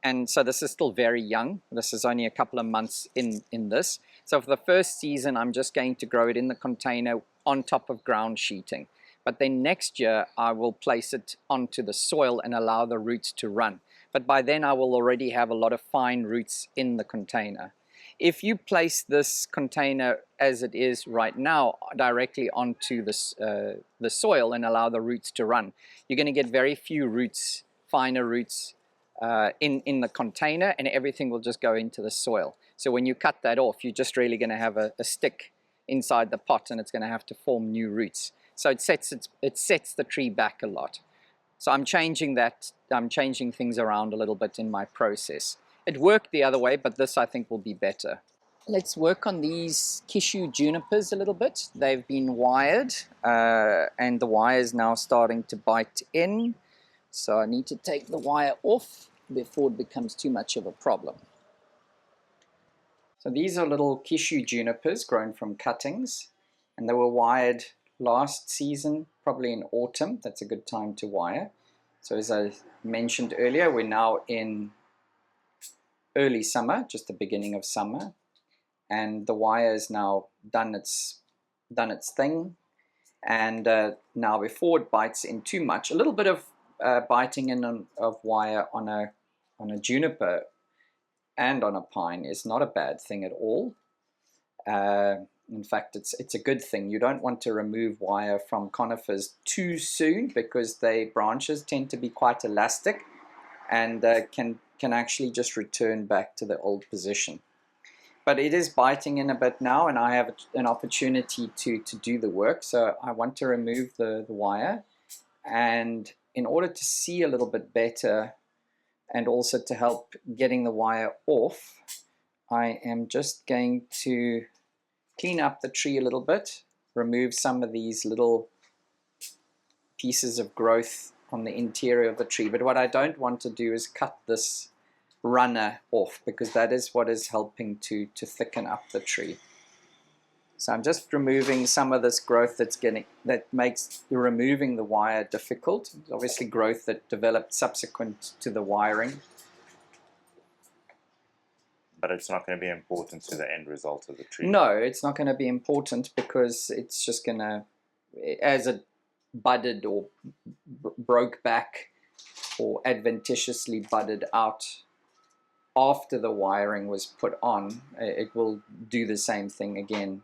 And so this is still very young. This is only a couple of months in this. So for the first season, I'm just going to grow it in the container on top of ground sheeting. But then next year, I will place it onto the soil and allow the roots to run. But by then, I will already have a lot of fine roots in the container. If you place this container as it is right now directly onto the soil and allow the roots to run, you're going to get very few roots, finer roots, in the container, and everything will just go into the soil. So when you cut that off, you're just really going to have a stick inside the pot, and it's going to have to form new roots. So it sets the tree back a lot. So I'm changing that. I'm changing things around a little bit in my process. It worked the other way, but this I think will be better. Let's work on these kishu junipers a little bit. They've been wired, and the wire is now starting to bite in. So I need to take the wire off before it becomes too much of a problem. So these are little kishu junipers grown from cuttings, and they were wired last season, probably in autumn. That's a good time to wire. So as I mentioned earlier, we're now in early summer, just the beginning of summer, and the wire is now done its thing. And now, before it bites in too much, a little bit of biting in of wire on a juniper and on a pine is not a bad thing at all. In fact, it's a good thing. You don't want to remove wire from conifers too soon, because their branches tend to be quite elastic and can actually just return back to the old position. But it is biting in a bit now, and I have an opportunity to do the work. So I want to remove the wire, and in order to see a little bit better and also to help getting the wire off, I am just going to clean up the tree a little bit, remove some of these little pieces of growth on the interior of the tree. But what I don't want to do is cut this runner off, because that is what is helping to thicken up the tree. So I'm just removing some of this growth that makes removing the wire difficult. It's obviously growth that developed subsequent to the wiring. But it's not going to be important to the end result of the tree. No, it's not going to be important because it's just going to, as it budded or broke back or adventitiously budded out after the wiring was put on, it will do the same thing again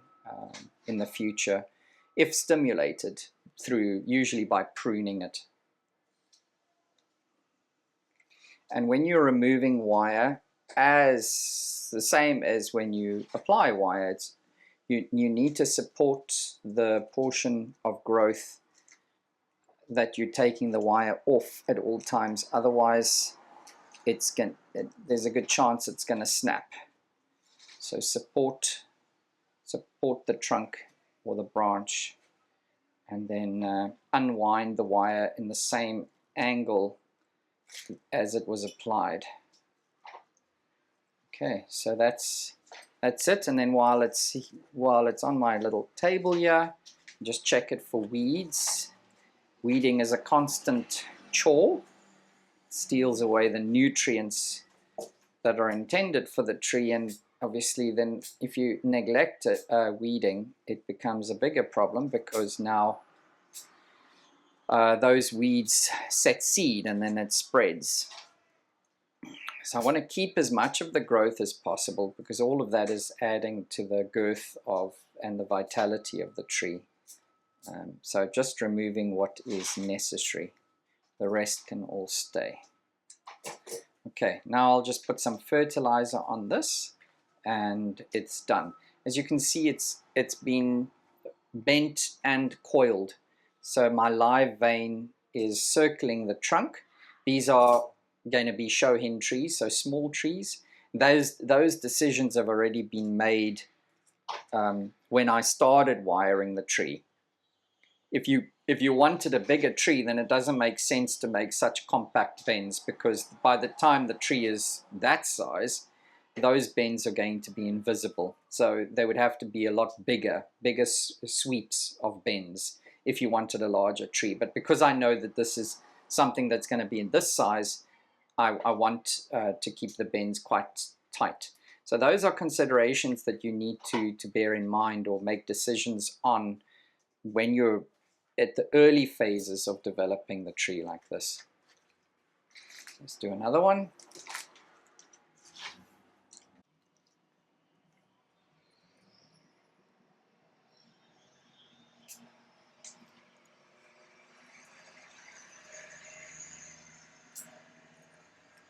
in the future if stimulated through, usually by pruning it. And when you're removing wire, as the same as when you apply wire, you need to support the portion of growth that you're taking the wire off at all times. Otherwise, there's a good chance it's going to snap. So support the trunk or the branch, and then unwind the wire in the same angle as it was applied. Okay, so that's it. And then while it's on my little table here, just check it for weeds. Weeding is a constant chore. It steals away the nutrients that are intended for the tree, and obviously then if you neglect weeding, it becomes a bigger problem, because now those weeds set seed and then it spreads. So I want to keep as much of the growth as possible, because all of that is adding to the girth and the vitality of the tree. So just removing what is necessary. The rest can all stay. Okay, now I'll just put some fertilizer on this and it's done. As you can see, it's been bent and coiled. So my live vein is circling the trunk. These are going to be shohin trees, so small trees. Those decisions have already been made when I started wiring the tree. If you wanted a bigger tree, then it doesn't make sense to make such compact bends, because by the time the tree is that size, those bends are going to be invisible. So they would have to be a lot bigger sweeps of bends if you wanted a larger tree. But because I know that this is something that's going to be in this size, I want to keep the bends quite tight. So those are considerations that you need to bear in mind or make decisions on when you're at the early phases of developing the tree like this. Let's do another one.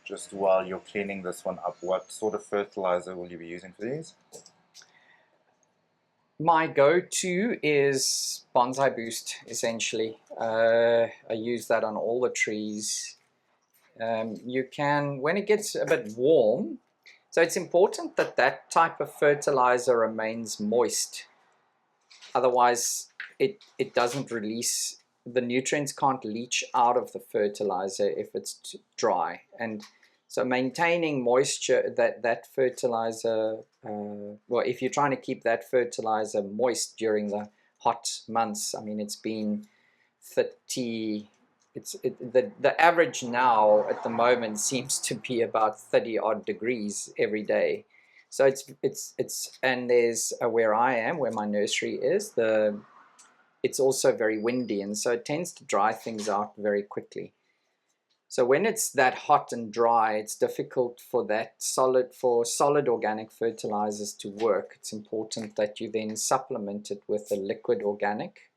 Just while you're cleaning this one up, what sort of fertilizer will you be using for these? My go-to is Bonsai Boost, essentially. I use that on all the trees. You can, when it gets a bit warm, so it's important that that type of fertilizer remains moist. Otherwise, it doesn't release, the nutrients can't leach out of the fertilizer if it's dry. And so maintaining moisture, that fertilizer, well, if you're trying to keep that fertilizer moist during the hot months, I mean, it's been 30, the average now at the moment seems to be about 30 odd degrees every day. So it's and there's where I am, where my nursery is, it's also very windy, and so it tends to dry things out very quickly. So when it's that hot and dry, it's difficult for solid organic fertilizers to work. It's important that you then supplement it with a liquid organic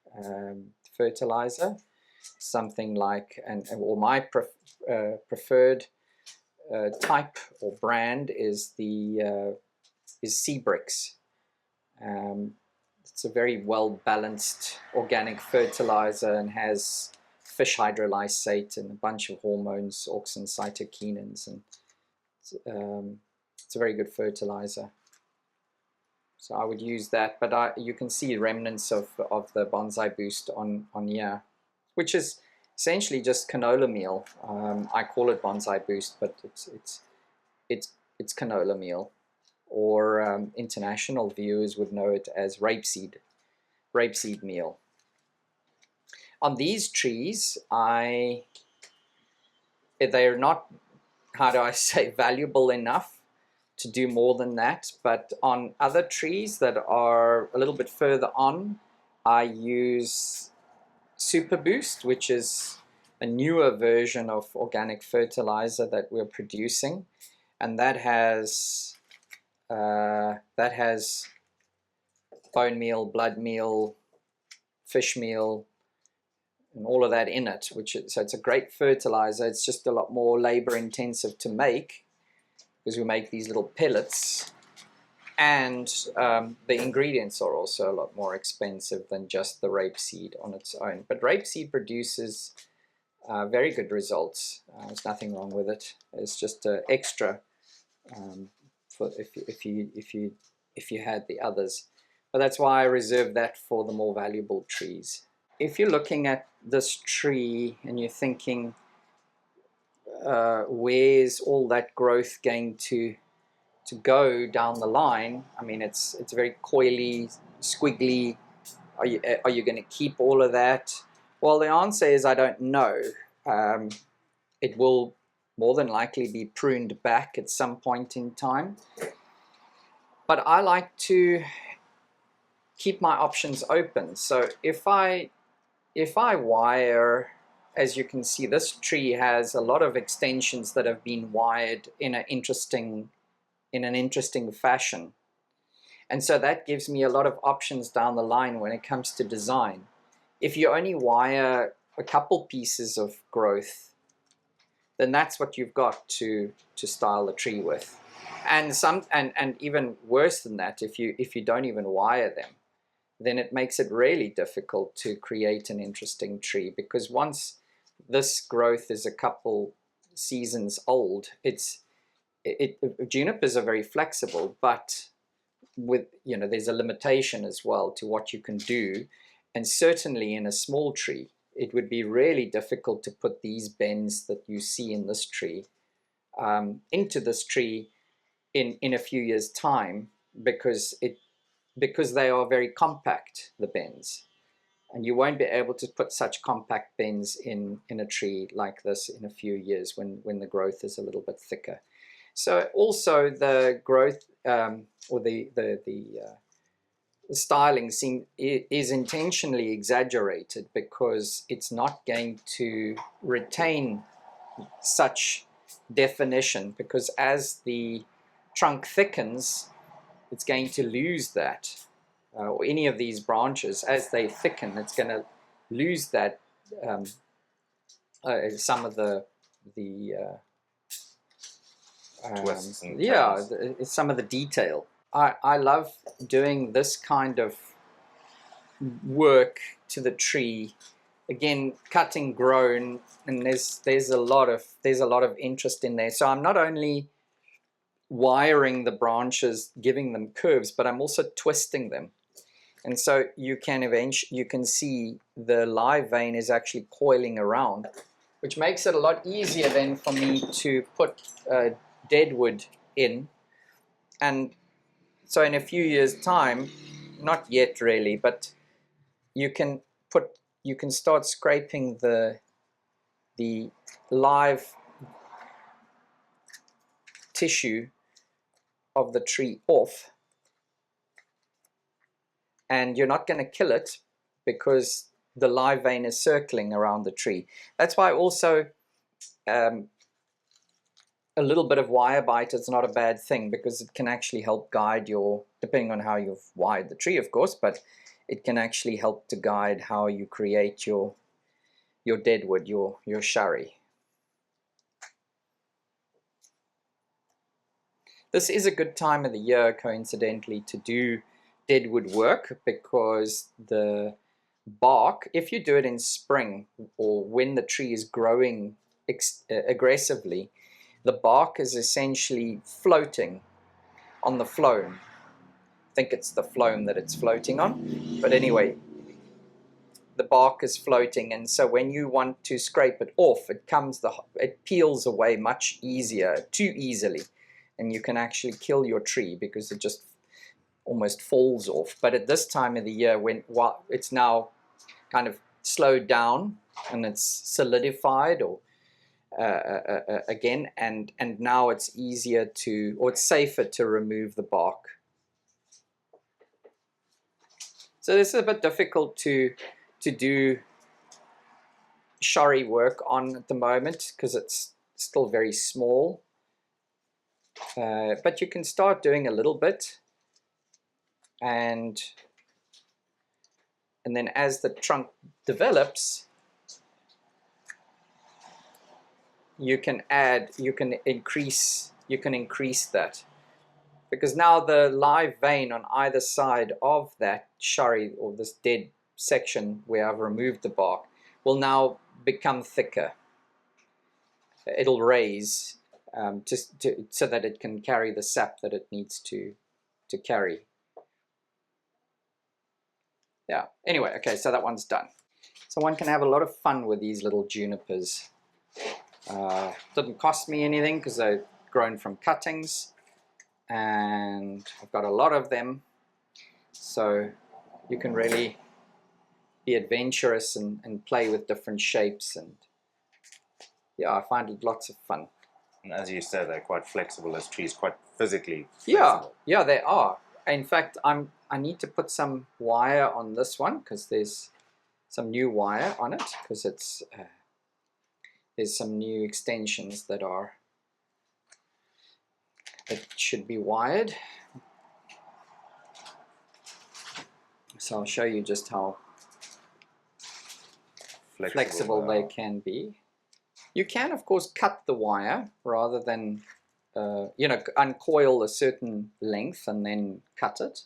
fertilizer, something like, or my preferred type or brand is Seabricks. It's a very well balanced organic fertilizer and has fish hydrolysate and a bunch of hormones, auxin cytokinins, and it's a very good fertilizer. So I would use that, but you can see remnants of the Bonsai Boost on here, which is essentially just canola meal. I call it Bonsai Boost, but it's canola meal. or international viewers would know it as rapeseed meal. On these trees, they're not, how do I say, valuable enough to do more than that, but on other trees that are a little bit further on, I use Super Boost, which is a newer version of organic fertilizer that we're producing, and that has bone meal, blood meal, fish meal, and all of that in it. So it's a great fertilizer. It's just a lot more labor intensive to make because we make these little pellets, and the ingredients are also a lot more expensive than just the rapeseed on its own. But rapeseed produces very good results. There's nothing wrong with it. It's just extra for if you had the others. But that's why I reserve that for the more valuable trees. If you're looking at this tree and you're thinking, where's all that growth going to go down the line? I mean, it's very coily, squiggly. Are you going to keep all of that? Well, the answer is I don't know. It will more than likely be pruned back at some point in time. But I like to keep my options open. So if I wire, as you can see, this tree has a lot of extensions that have been wired in an interesting fashion. And so that gives me a lot of options down the line when it comes to design. If you only wire a couple pieces of growth, then that's what you've got to style the tree with. And even worse than that, if you don't even wire them, then it makes it really difficult to create an interesting tree, because once this growth is a couple seasons old, junipers are very flexible, but there's a limitation as well to what you can do. And certainly in a small tree, it would be really difficult to put these bends that you see in this tree into this tree in a few years' time, because they are very compact, the bends, and you won't be able to put such compact bends in a tree like this in a few years when the growth is a little bit thicker. So also the growth or the styling is intentionally exaggerated, because it's not going to retain such definition, because as the trunk thickens, it's going to lose that, or any of these branches, as they thicken, it's going to lose that some of the Twists and some of the detail. I love doing this kind of work to the tree. Again, cutting grown, and there's a lot of interest in there. So I'm not only wiring the branches, giving them curves, but I'm also twisting them. And so you can see the live vein is actually coiling around, which makes it a lot easier then for me to put deadwood in. And so in a few years' time, not yet really, but you can start scraping the live tissue of the tree off, and you're not going to kill it because the live vein is circling around the tree. That's why also a little bit of wire bite is not a bad thing, because it can actually help guide depending on how you've wired the tree, of course, but it can actually help to guide how you create your deadwood, your shari. This is a good time of the year, coincidentally, to do deadwood work, because the bark, if you do it in spring or when the tree is growing aggressively, the bark is essentially floating on the phloem. I think it's the phloem that it's floating on, but anyway, the bark is floating, and so when you want to scrape it off, it peels away much too easily, and you can actually kill your tree because it just almost falls off. But at this time of the year, when it's now kind of slowed down and it's solidified or again, and now it's easier to, or it's safer to remove the bark. So this is a bit difficult to do shari work on at the moment because it's still very small. But you can start doing a little bit, and then as the trunk develops, you can increase that, because now the live vein on either side of that shari, or this dead section where I've removed the bark, will now become thicker. It'll raise so that it can carry the sap that it needs to carry. Yeah, anyway, okay, so that one's done. So one can have a lot of fun with these little junipers. Didn't cost me anything because they're grown from cuttings, and I've got a lot of them, so you can really be adventurous and play with different shapes, and yeah, I find it lots of fun. And as you said, they're quite flexible as trees, quite physically flexible. Yeah, they are. In fact, I need to put some wire on this one because there's some new wire on it, because it's there's some new extensions that should be wired. So I'll show you just how flexible they can be. You can, of course, cut the wire rather than uncoil a certain length and then cut it.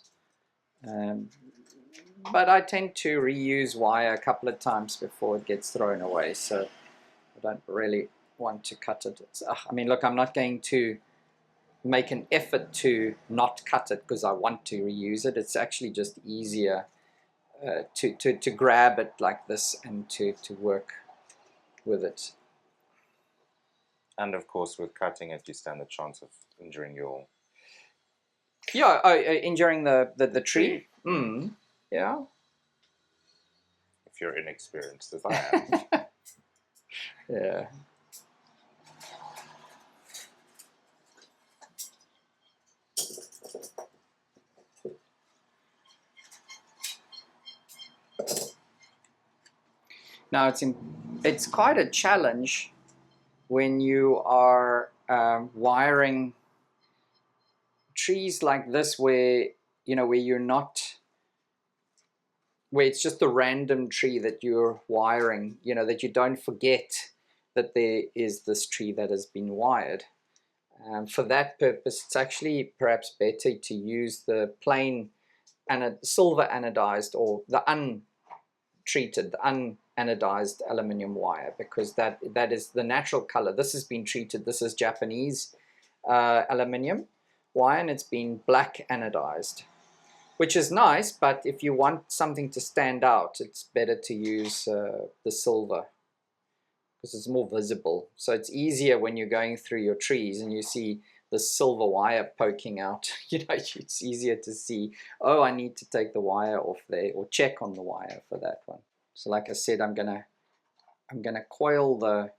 But I tend to reuse wire a couple of times before it gets thrown away, so I don't really want to cut it. I mean, look, I'm not going to make an effort to not cut it because I want to reuse it. It's actually just easier to grab it like this and to work with it. And of course, with cutting it, you stand a chance of injuring your... Yeah, injuring the tree. Yeah. If you're inexperienced as I am. Yeah. Now it's quite a challenge when you are wiring trees like this, where you're not, where it's just a random tree that you're wiring, that you don't forget that there is this tree that has been wired. For that purpose, it's actually perhaps better to use the plain silver anodized, or the untreated, unanodized aluminium wire, because that is the natural color. This has been treated. This is Japanese aluminium wire, and it's been black anodized, which is nice, but if you want something to stand out, it's better to use the silver, because it's more visible. So it's easier when you're going through your trees and you see the silver wire poking out. It's easier to see, oh, I need to take the wire off there, or check on the wire for that one. So like I said, I'm gonna coil the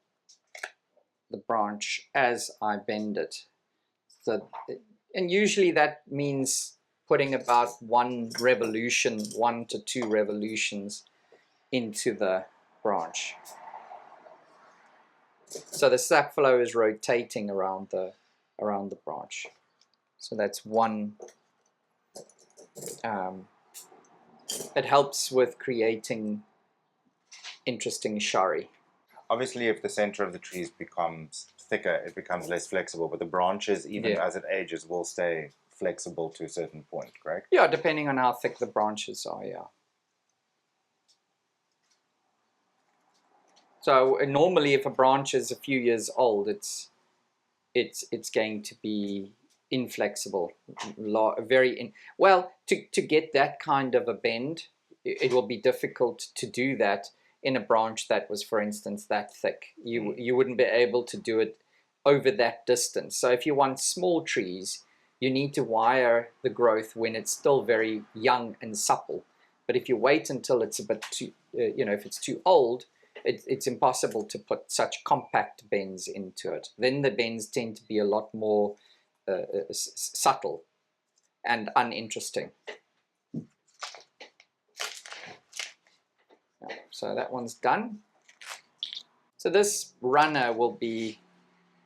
branch as I bend it. So, and usually that means putting about 1 to 2 revolutions into the branch. So the sap flow is rotating around the branch. So that's one. It helps with creating interesting shari. Obviously, if the center of the trees becomes thicker, it becomes less flexible, but the branches, even as it ages, will stay flexible to a certain point, correct? Yeah, depending on how thick the branches are, yeah. So normally, if a branch is a few years old, it's going to be inflexible, well, to get that kind of a bend, it will be difficult to do that in a branch that was, for instance, that thick. You wouldn't be able to do it over that distance. So if you want small trees, you need to wire the growth when it's still very young and supple. But if you wait until it's a bit too, if it's too old, it's impossible to put such compact bends into it. Then the bends tend to be a lot more subtle and uninteresting. So that one's done. So this runner will be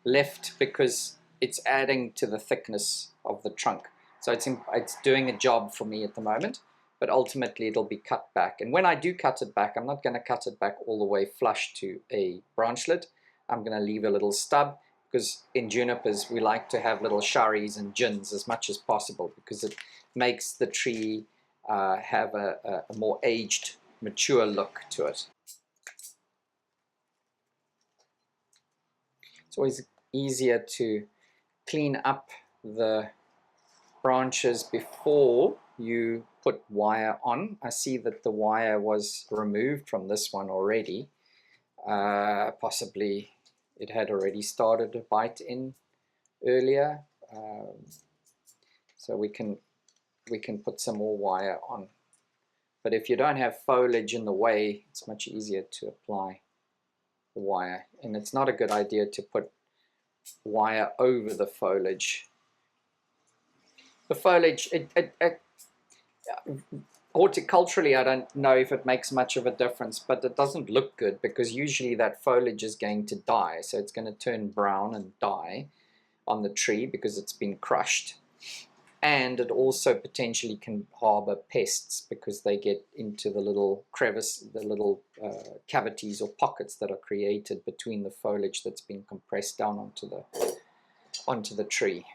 left because it's adding to the thickness of the trunk. So it's doing a job for me at the moment, but ultimately it'll be cut back. And when I do cut it back, I'm not going to cut it back all the way flush to a branchlet. I'm going to leave a little stub, because in junipers we like to have little sharis and gins as much as possible, because it makes the tree have a more aged, mature look to it. It's always easier to clean up the branches before you put wire on. I see that the wire was removed from this one already. Possibly it had already started to bite in earlier, so we can put some more wire on. But if you don't have foliage in the way, it's much easier to apply the wire, and it's not a good idea to put wire over the foliage. The foliage, horticulturally, I don't know if it makes much of a difference, but it doesn't look good, because usually that foliage is going to die. So it's going to turn brown and die on the tree because it's been crushed. And it also potentially can harbor pests, because they get into the little crevice, the little cavities or pockets that are created between the foliage that's been compressed down onto the tree.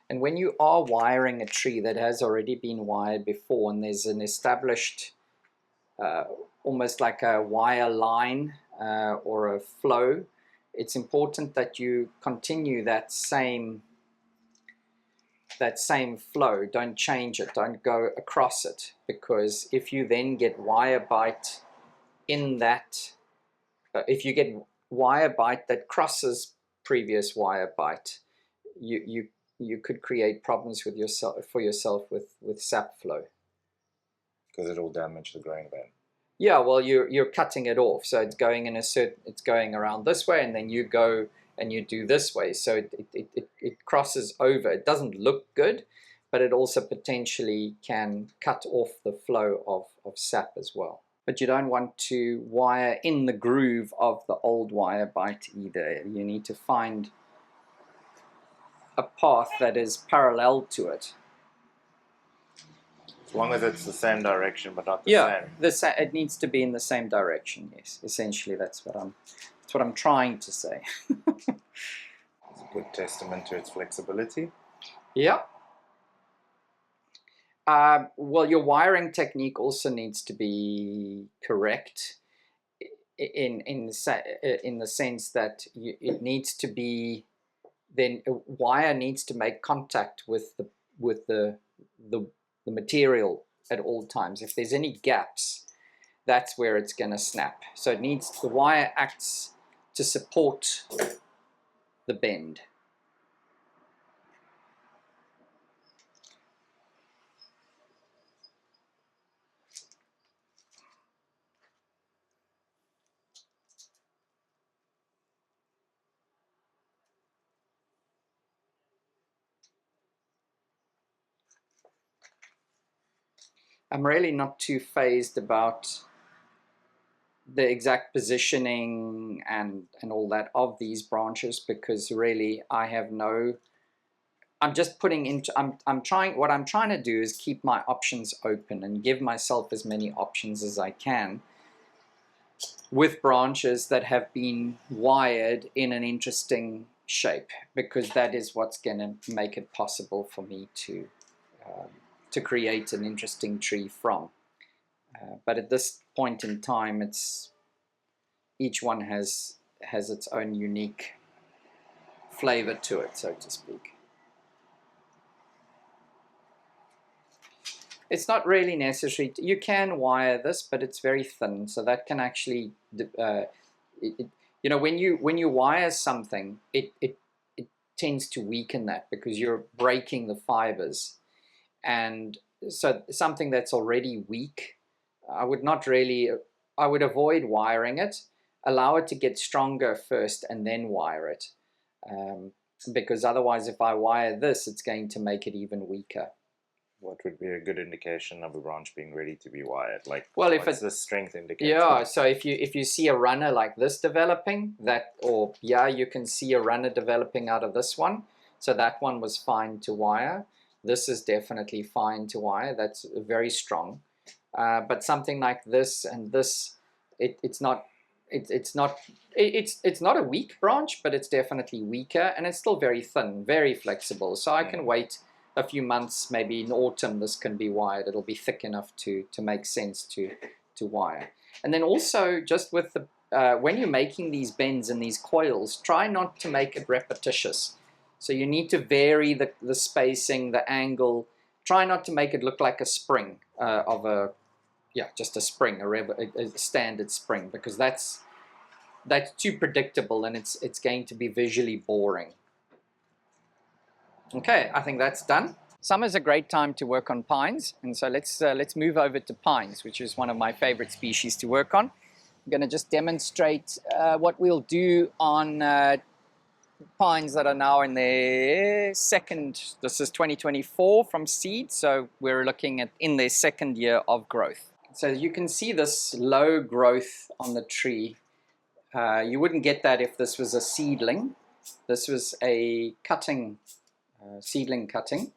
And when you are wiring a tree that has already been wired before, and there's an established almost like a wire line or a flow, it's important that you continue that same flow. Don't change it, don't go across it, because if you then get wire bite in that, if you get wire bite that crosses previous wire bite, you could create problems with yourself with sap flow, because it'll damage the growing band. Yeah, well, you're cutting it off, so it's going it's going around this way, and then you go and you do this way, so it crosses over. It doesn't look good, but it also potentially can cut off the flow of sap as well. But you don't want to wire in the groove of the old wire bite either. You need to find a path that is parallel to it. As long as it's the same direction, but not the same. It needs to be in the same direction. Yes, essentially, that's what I'm trying to say. It's a good testament to its flexibility. Yeah. Well, your wiring technique also needs to be correct, in the sense that it needs to be, then a wire needs to make contact with the material at all times. If there's any gaps, that's where it's going to snap. So the wire acts to support the bend. I'm really not too fazed about the exact positioning and all that of these branches, because really I have I'm just putting into, what I'm trying to do is keep my options open and give myself as many options as I can with branches that have been wired in an interesting shape, because that is what's going to make it possible for me to create an interesting tree from. But at this point in time, each one has its own unique flavor to it, so to speak. It's not really necessary. You can wire this, but it's very thin, so that can actually, you know, when you wire something, it tends to weaken that because you're breaking the fibers, and so something that's already weak, I would not really. I would avoid wiring it. Allow it to get stronger first, and then wire it, because otherwise, if I wire this, it's going to make it even weaker. What would be a good indication of a branch being ready to be wired? Like, well, if what's it's the strength indicator? yeah, so if you see a runner like this developing, that, or yeah, you can see a runner developing out of this one. So that one was fine to wire. This is definitely fine to wire. That's very strong. But something like this and this, it's not. It's not a weak branch, but it's definitely weaker, and it's still very thin, very flexible. So I can wait a few months, maybe in autumn this can be wired. It'll be thick enough to make sense to wire. And then also, just with the when you're making these bends and these coils, try not to make it repetitious. So you need to vary the spacing, the angle. Try not to make it look like a spring of a, yeah, just a spring, a standard spring, because that's too predictable, and it's going to be visually boring. Okay, I think that's done. Summer's a great time to work on pines, and so let's move over to pines, which is one of my favorite species to work on. I'm going to just demonstrate what we'll do on pines that are now in their second, this is 2024 from seed, so we're looking at in their second year of growth. So you can see this low growth on the tree. You wouldn't get that if this was a seedling. This was a cutting, seedling cutting.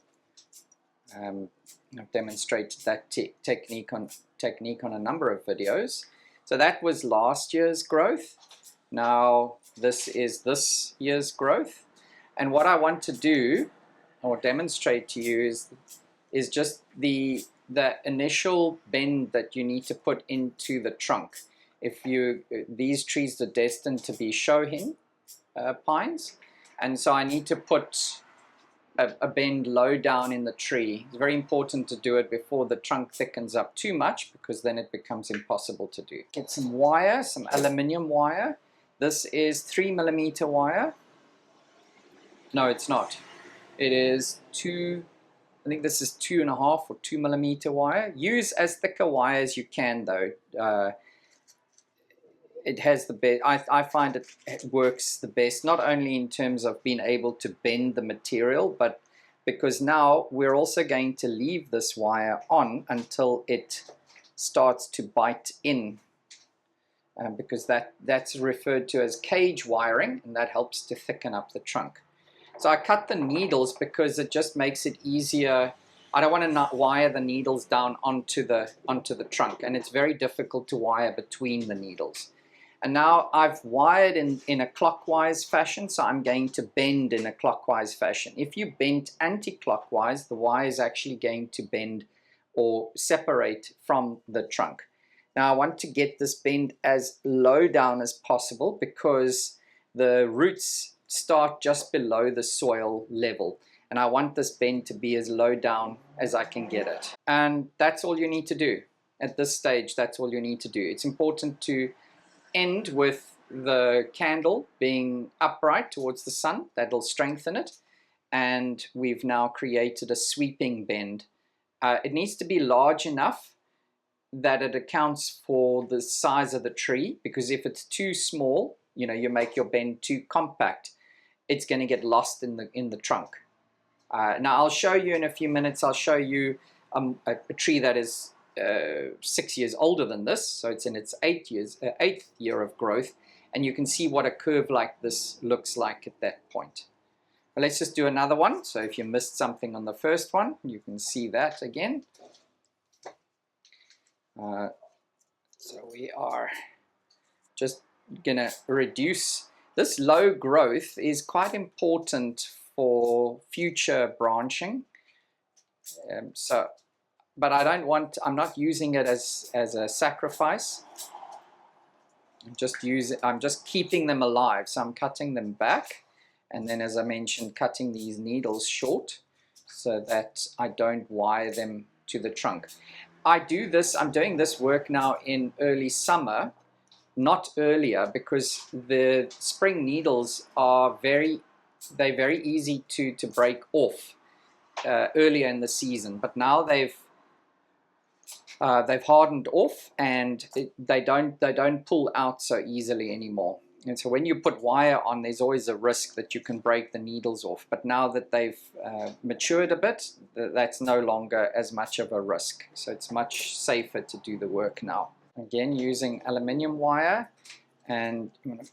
I've demonstrated that technique on a number of videos. So that was last year's growth. Now this is this year's growth. And what I want to do or demonstrate to you is just the initial bend that you need to put into the trunk. If these trees are destined to be shohin pines, and so I need to put a bend low down in the tree. It's very important to do it before the trunk thickens up too much, because then it becomes impossible to do. Get some wire, some aluminium wire. This is 3mm wire. No, it's not. It is I think this is 2.5 or 2mm wire. Use as thick a wire as you can, though. It has the best. I find it works the best, not only in terms of being able to bend the material, but because now we're also going to leave this wire on until it starts to bite in, because that's referred to as cage wiring, and that helps to thicken up the trunk. So I cut the needles because it just makes it easier. I don't want to not wire the needles down onto the trunk, and it's very difficult to wire between the needles. And now I've wired in a clockwise fashion, so I'm going to bend in a clockwise fashion. If you bend anti-clockwise, the wire is actually going to bend or separate from the trunk. Now I want to get this bend as low down as possible, because the roots start just below the soil level. And I want this bend to be as low down as I can get it. And that's all you need to do. At this stage, that's all you need to do. It's important to end with the candle being upright towards the sun. That'll strengthen it. And we've now created a sweeping bend. It needs to be large enough that it accounts for the size of the tree, because if it's too small, you make your bend too compact, it's going to get lost in the trunk. Now I'll show you in a few minutes. I'll show you a tree that is 6 years older than this, so it's in its 8th year of growth, and you can see what a curve like this looks like at that point. But let's just do another one. So if you missed something on the first one, you can see that again. So we are just gonna reduce. This low growth is quite important for future branching. But I'm not using it as a sacrifice. I'm just keeping them alive. So I'm cutting them back, and then, as I mentioned, cutting these needles short so that I don't wire them to the trunk. I'm doing this work now in early summer, not earlier, because the spring needles are they're very easy to break off earlier in the season, but now they've hardened off, and they don't pull out so easily anymore. And so when you put wire on, there's always a risk that you can break the needles off. But now that they've matured a bit, that's no longer as much of a risk. So it's much safer to do the work now. Again, using aluminium wire, and I'm going to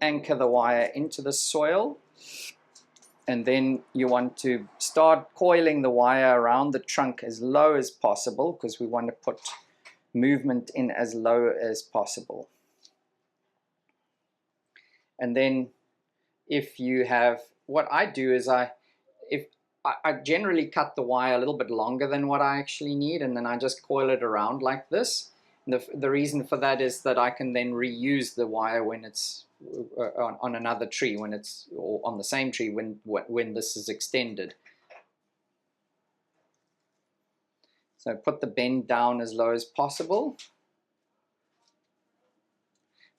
anchor the wire into the soil. And then you want to start coiling the wire around the trunk as low as possible, because we want to put movement in as low as possible. And then if you have, what I do is I generally cut the wire a little bit longer than what I actually need, and then I just coil it around like this. And the reason for that is that I can then reuse the wire when it's on another tree, or on the same tree when this is extended. So put the bend down as low as possible,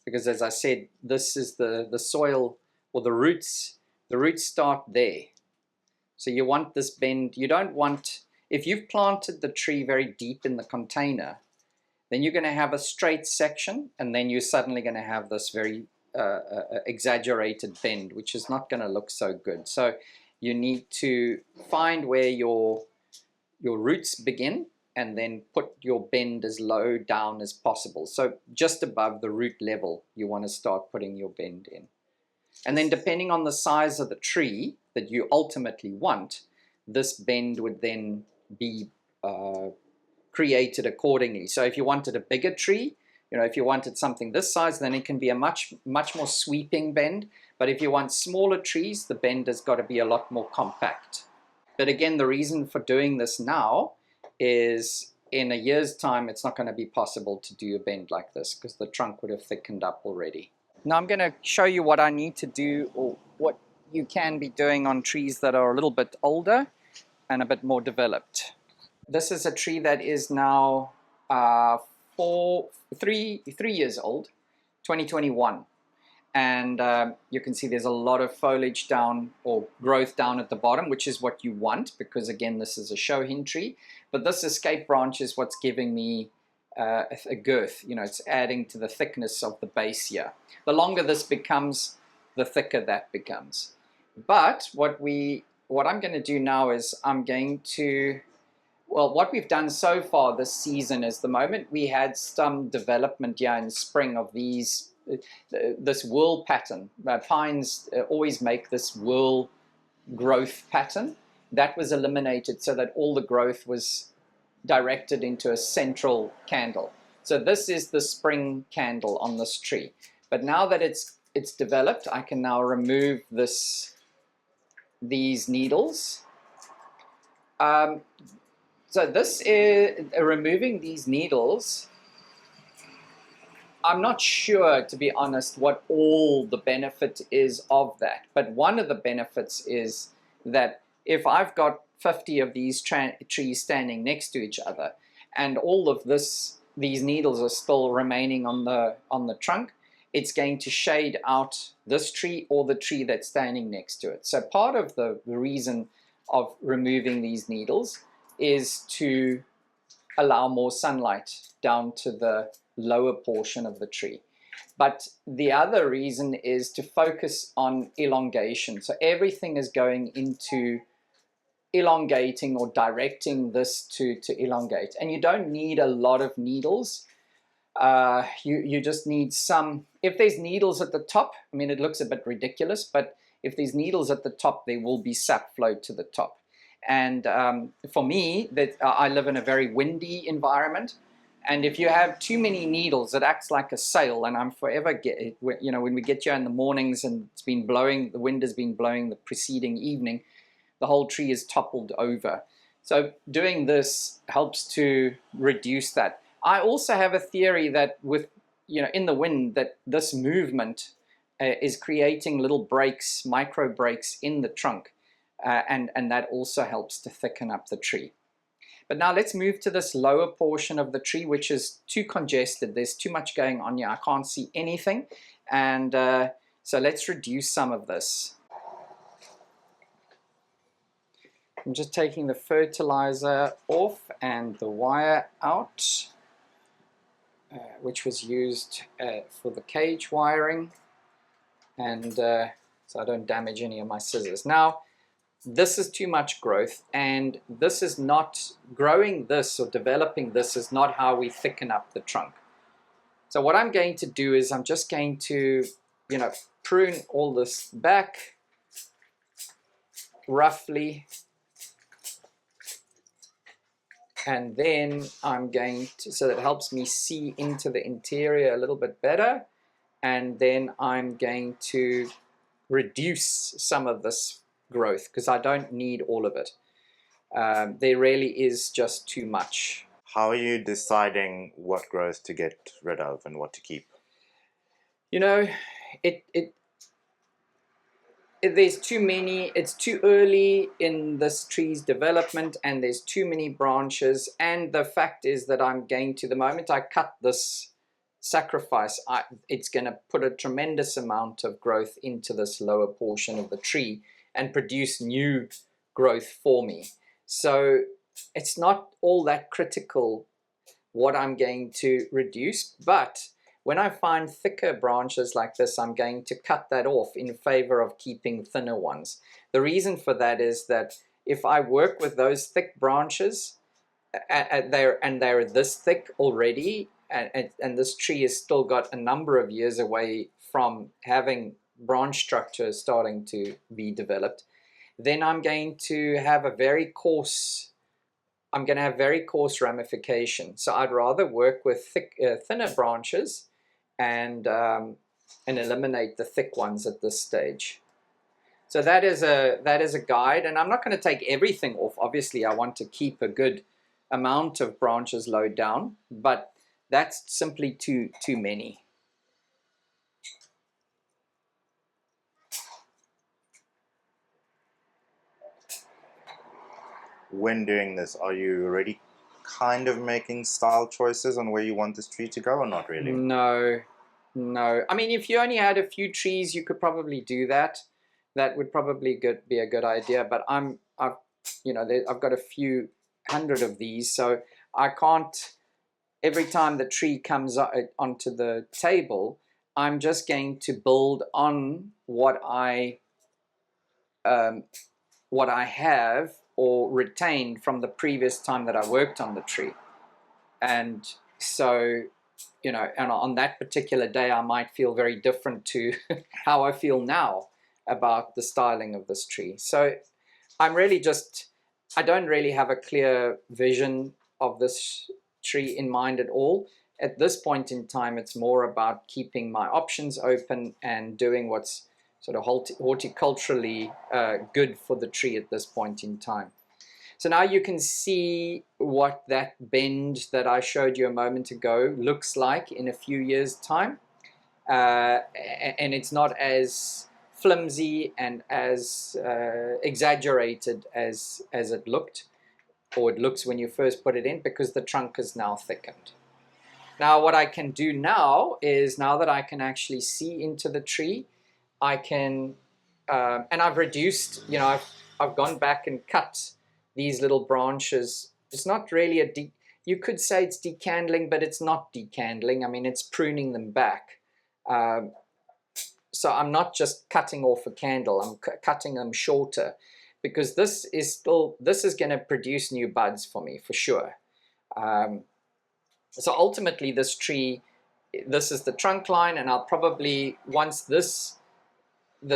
because as I said, this is the soil, or the roots start there. So you want this bend. You don't want, if you've planted the tree very deep in the container, then you're going to have a straight section, and then you're suddenly going to have this very exaggerated bend, which is not going to look so good. So you need to find where your roots begin, and then put your bend as low down as possible. So just above the root level, you want to start putting your bend in. And then depending on the size of the tree that you ultimately want, this bend would then be created accordingly. So if you wanted a bigger tree, if you wanted something this size, then it can be a much more sweeping bend. But if you want smaller trees, the bend has got to be a lot more compact. But again, the reason for doing this now is in a year's time, it's not going to be possible to do a bend like this, because the trunk would have thickened up already. Now I'm going to show you what I need to do, or what you can be doing on trees that are a little bit older and a bit more developed. This is a tree that is now 3 years old, 2021. And you can see there's a lot of foliage down, or growth down at the bottom, which is what you want, because again, this is a shohin tree. But this escape branch is what's giving me a girth. It's adding to the thickness of the base here. The longer this becomes, the thicker that becomes. But what I'm going to do now is I'm going to, well, what we've done so far this season is, the moment we had some development here in spring of this whorl pattern. Pines always make this whorl growth pattern. That was eliminated, so that all the growth was directed into a central candle. So this is the spring candle on this tree. But now that it's developed, I can now remove these needles. So this is removing these needles. I'm not sure, to be honest, what all the benefit is of that. But one of the benefits is that if I've got 50 of these trees standing next to each other, and all of these needles are still remaining on the trunk, it's going to shade out this tree or the tree that's standing next to it. So part of the reason of removing these needles is to allow more sunlight down to the lower portion of the tree. But the other reason is to focus on elongation. So everything is going into elongating, or directing this to elongate. And you don't need a lot of needles. You just need some. If there's needles at the top, I mean, it looks a bit ridiculous, but if there's needles at the top, there will be sap flow to the top. And for me, I live in a very windy environment. And if you have too many needles, it acts like a sail. And I'm forever, when we get here in the mornings and it's been blowing, the wind has been blowing the preceding evening, the whole tree is toppled over. So doing this helps to reduce that. I also have a theory that in the wind, that this movement is creating little breaks, micro breaks in the trunk. And that also helps to thicken up the tree. But now let's move to this lower portion of the tree, which is too congested. There's too much going on here. I can't see anything. And so let's reduce some of this. I'm just taking the fertilizer off and the wire out, which was used for the cage wiring, and so I don't damage any of my scissors. Now, this is too much growth, and this is not growing. This or developing this is not how we thicken up the trunk. So what I'm going to do is I'm just going to, prune all this back roughly, and then I'm going to, so that helps me see into the interior a little bit better, and then I'm going to reduce some of this growth because I don't need all of it. There really is just too much. How are you deciding what growth to get rid of and what to keep? There's too many. It's too early in this tree's development, and there's too many branches. And the fact is that the moment I cut this sacrifice, it's going to put a tremendous amount of growth into this lower portion of the tree and produce new growth for me. So it's not all that critical what I'm going to reduce, but when I find thicker branches like this, I'm going to cut that off in favor of keeping thinner ones. The reason for that is that if I work with those thick branches, and they're this thick already, and this tree has still got a number of years away from having branch structure starting to be developed, then I'm going to have very coarse ramification. So I'd rather work with thinner branches and eliminate the thick ones at this stage. So that is a guide, and I'm not going to take everything off. Obviously, I want to keep a good amount of branches low down, but that's simply too many. When doing this, are you already kind of making style choices on where you want this tree to go, or not really? No. I mean, if you only had a few trees, you could probably do that. That would probably be a good idea. But I've got a few hundred of these, so I can't. Every time the tree comes onto the table, I'm just going to build on what I have or retained from the previous time that I worked on the tree. And so, and on that particular day, I might feel very different to how I feel now about the styling of this tree. So I don't really have a clear vision of this tree in mind at all. At this point in time, it's more about keeping my options open and doing what's sort of horticulturally good for the tree at this point in time. So now you can see what that bend that I showed you a moment ago looks like in a few years' time. And it's not as flimsy and as exaggerated as it looked, or it looks when you first put it in, because the trunk is now thickened. Now what I can do now is, now that I can actually see into the tree, I can, and I've reduced, I've gone back and cut these little branches. It's not really you could say it's decandling, but it's not decandling. I mean, it's pruning them back. So I'm not just cutting off a candle, I'm cutting them shorter, because this is going to produce new buds for me, for sure. So ultimately this tree, this is the trunk line, and I'll probably, once the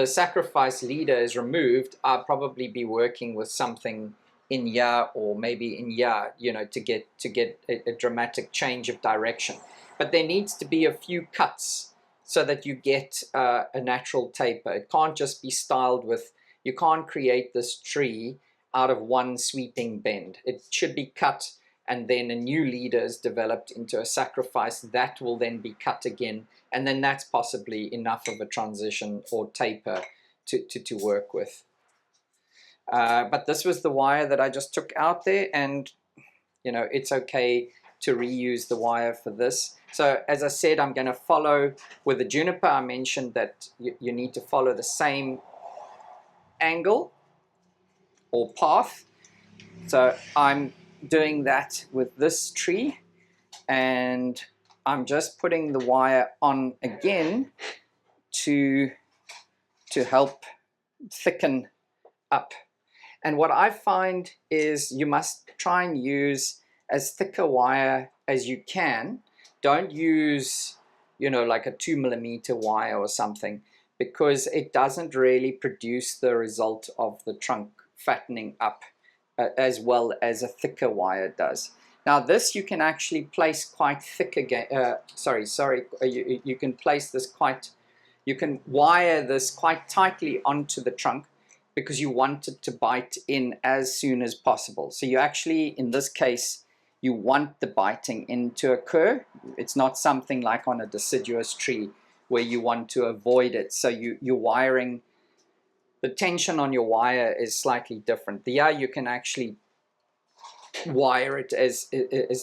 sacrifice leader is removed, I'll probably be working with something in ya, or maybe in ya, to get a dramatic change of direction. But there needs to be a few cuts so that you get a natural taper. It can't just be styled with, you can't create this tree out of one sweeping bend. It should be cut, and then a new leader is developed into a sacrifice that will then be cut again, and then that's possibly enough of a transition or taper to work with. But this was the wire that I just took out there, and you know, it's okay to reuse the wire for this. So as I said, I'm going to follow with the juniper. I mentioned that you need to follow the same angle or path. So I'm doing that with this tree, and I'm just putting the wire on again to help thicken up. And what I find is you must try and use as thick a wire as you can. Don't use, you know, like a 2mm wire or something, because it doesn't really produce the result of the trunk fattening up as well as a thicker wire does. Now this you can actually place quite thick again. You can place this quite, you can wire this quite tightly onto the trunk, because you want it to bite in as soon as possible. So you actually, in this case, you want the biting in to occur. It's not something like on a deciduous tree where you want to avoid it. So you're wiring, the tension on your wire is slightly different. There you can actually wire it as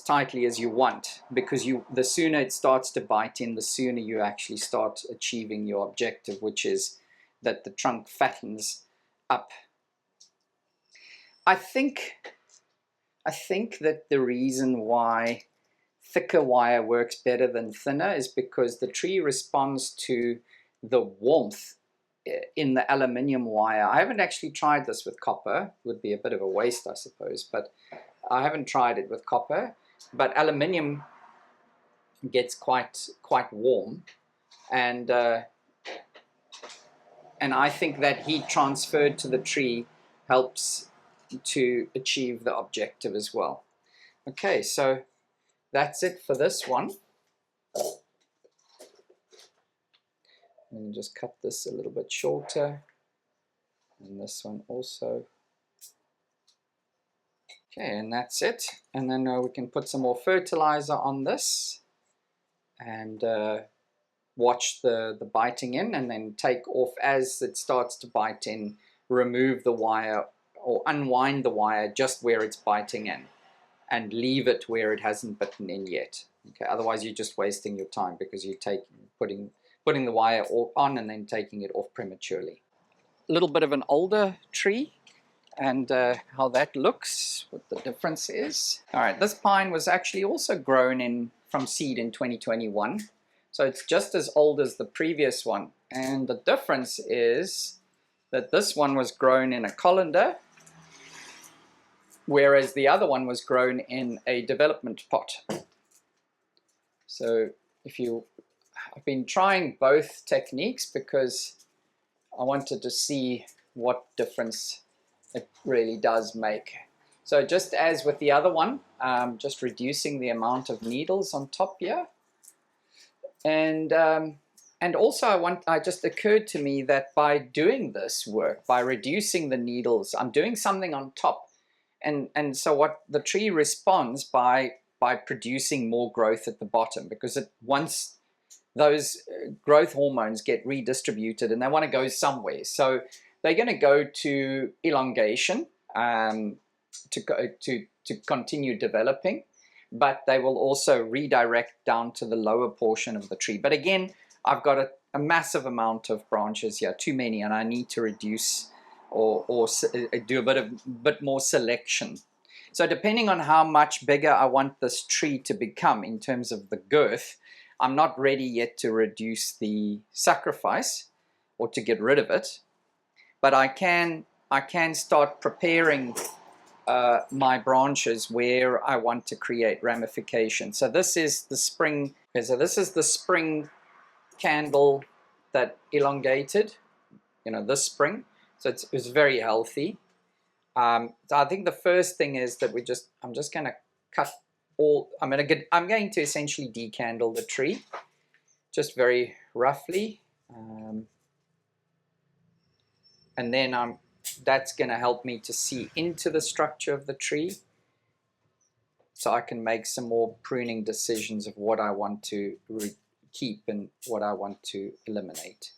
tightly as you want, because the sooner it starts to bite in, the sooner you actually start achieving your objective, which is that the trunk fattens up. I think that the reason why thicker wire works better than thinner is because the tree responds to the warmth in the aluminium wire. I haven't actually tried this with copper. It would be a bit of a waste, I suppose, but I haven't tried it with copper. But aluminium gets quite warm, and I think that heat transferred to the tree helps to achieve the objective as well. Okay, so that's it for this one. Let me just cut this a little bit shorter, and this one also. Okay, and that's it. And then we can put some more fertilizer on this, and watch the biting in, and then take off as it starts to bite in. Remove the wire or unwind the wire just where it's biting in, and leave it where it hasn't bitten in yet. Okay, otherwise you're just wasting your time, because you're putting the wire on and then taking it off prematurely. A little bit of an older tree, and how that looks, what the difference is. All right, this pine was actually also grown from seed in 2021. So it's just as old as the previous one. And the difference is that this one was grown in a colander, whereas the other one was grown in a development pot. So I've been trying both techniques because I wanted to see what difference it really does make. So just as with the other one, just reducing the amount of needles on top here. And also it just occurred to me that by doing this work, by reducing the needles, I'm doing something on top. And so what the tree responds by producing more growth at the bottom, because once those growth hormones get redistributed and they want to go somewhere. So they're going to go to elongation to continue developing, but they will also redirect down to the lower portion of the tree. But again, I've got a massive amount of branches here, too many, and I need to reduce or do a bit more selection. So depending on how much bigger I want this tree to become in terms of the girth, I'm not ready yet to reduce the sacrifice or to get rid of it, but I can start preparing my branches where I want to create ramification. So this is the spring. So this is the spring candle that elongated, this spring. So it's very healthy. So I think the first thing is that I'm just going to cut all. I'm going to essentially decandle the tree, just very roughly, and then that's going to help me to see into the structure of the tree, so I can make some more pruning decisions of what I want to keep and what I want to eliminate.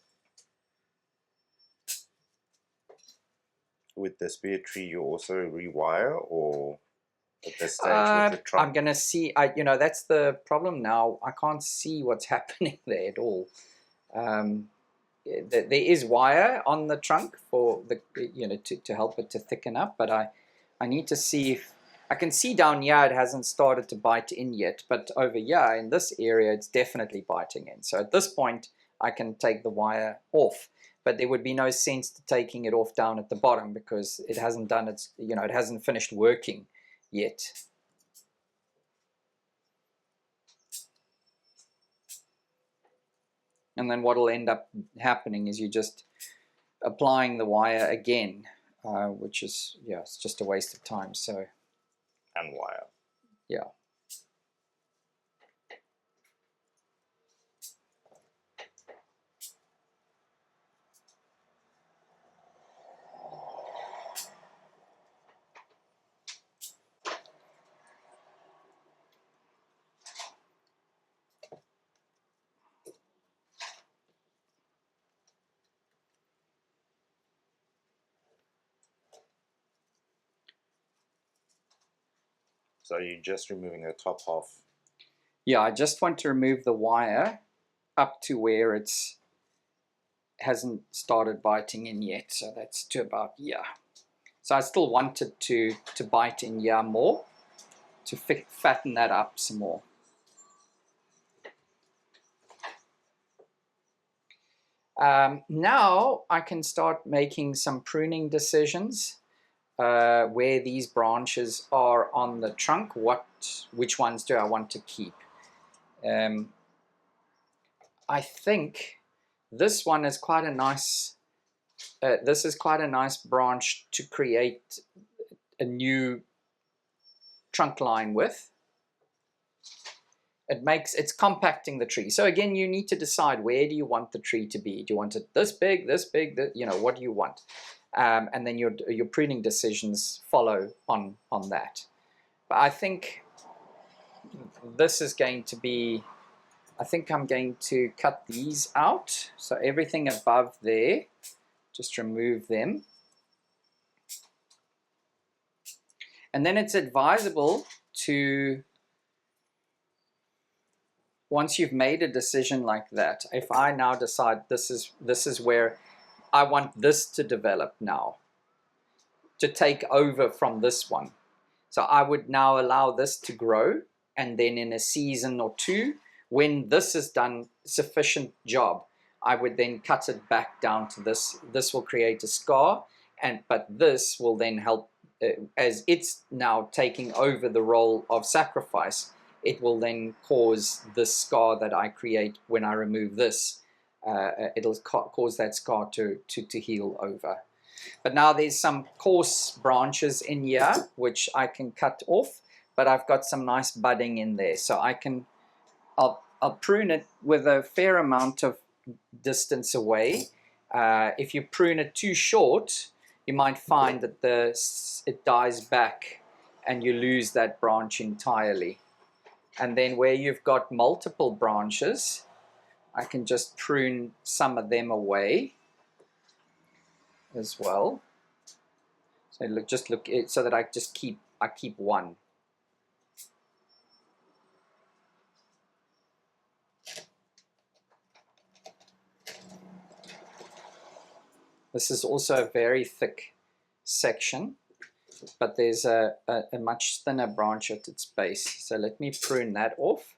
Would this be a tree you also rewire, or? at this stage with the trunk? I'm going to see, that's the problem now. I can't see what's happening there at all. There is wire on the trunk for the, to help it to thicken up, but I need to see if, I can see down here it hasn't started to bite in yet, but over here in this area it's definitely biting in. So at this point I can take the wire off, but there would be no sense to taking it off down at the bottom because it hasn't done its, it hasn't finished working yet. And then what will end up happening is you're just applying the wire again, which is, it's just a waste of time. So, And wire. Yeah. So you're just removing the top half? Yeah, I just want to remove the wire up to where it's hasn't started biting in yet. So that's to about here. So I still wanted to bite in here more, to fatten that up some more. Now I can start making some pruning decisions. Where these branches are on the trunk, which ones do I want to keep? I think this one is quite a nice. This is quite a nice branch to create a new trunk line with. It's compacting the tree. So again, you need to decide, where do you want the tree to be? Do you want it this big, what do you want? And then your pruning decisions follow on that. But I think this is going to be, I think I'm going to cut these out. So everything above there, just remove them. And then it's advisable to, once you've made a decision like that, if I now decide this is where I want this to develop now, to take over from this one. So I would now allow this to grow, and then in a season or two, when this has done sufficient job, I would then cut it back down to this. This will create a scar, but this will then help, as it's now taking over the role of sacrifice, it will then cause this scar that I create when I remove this. It'll cause that scar to heal over. But now there's some coarse branches in here which I can cut off, but I've got some nice budding in there, so I'll prune it with a fair amount of distance away. If you prune it too short, you might find that it dies back and you lose that branch entirely. And then where you've got multiple branches, I can just prune some of them away as well. So look so that I keep one. This is also a very thick section, but there's a much thinner branch at its base. So let me prune that off,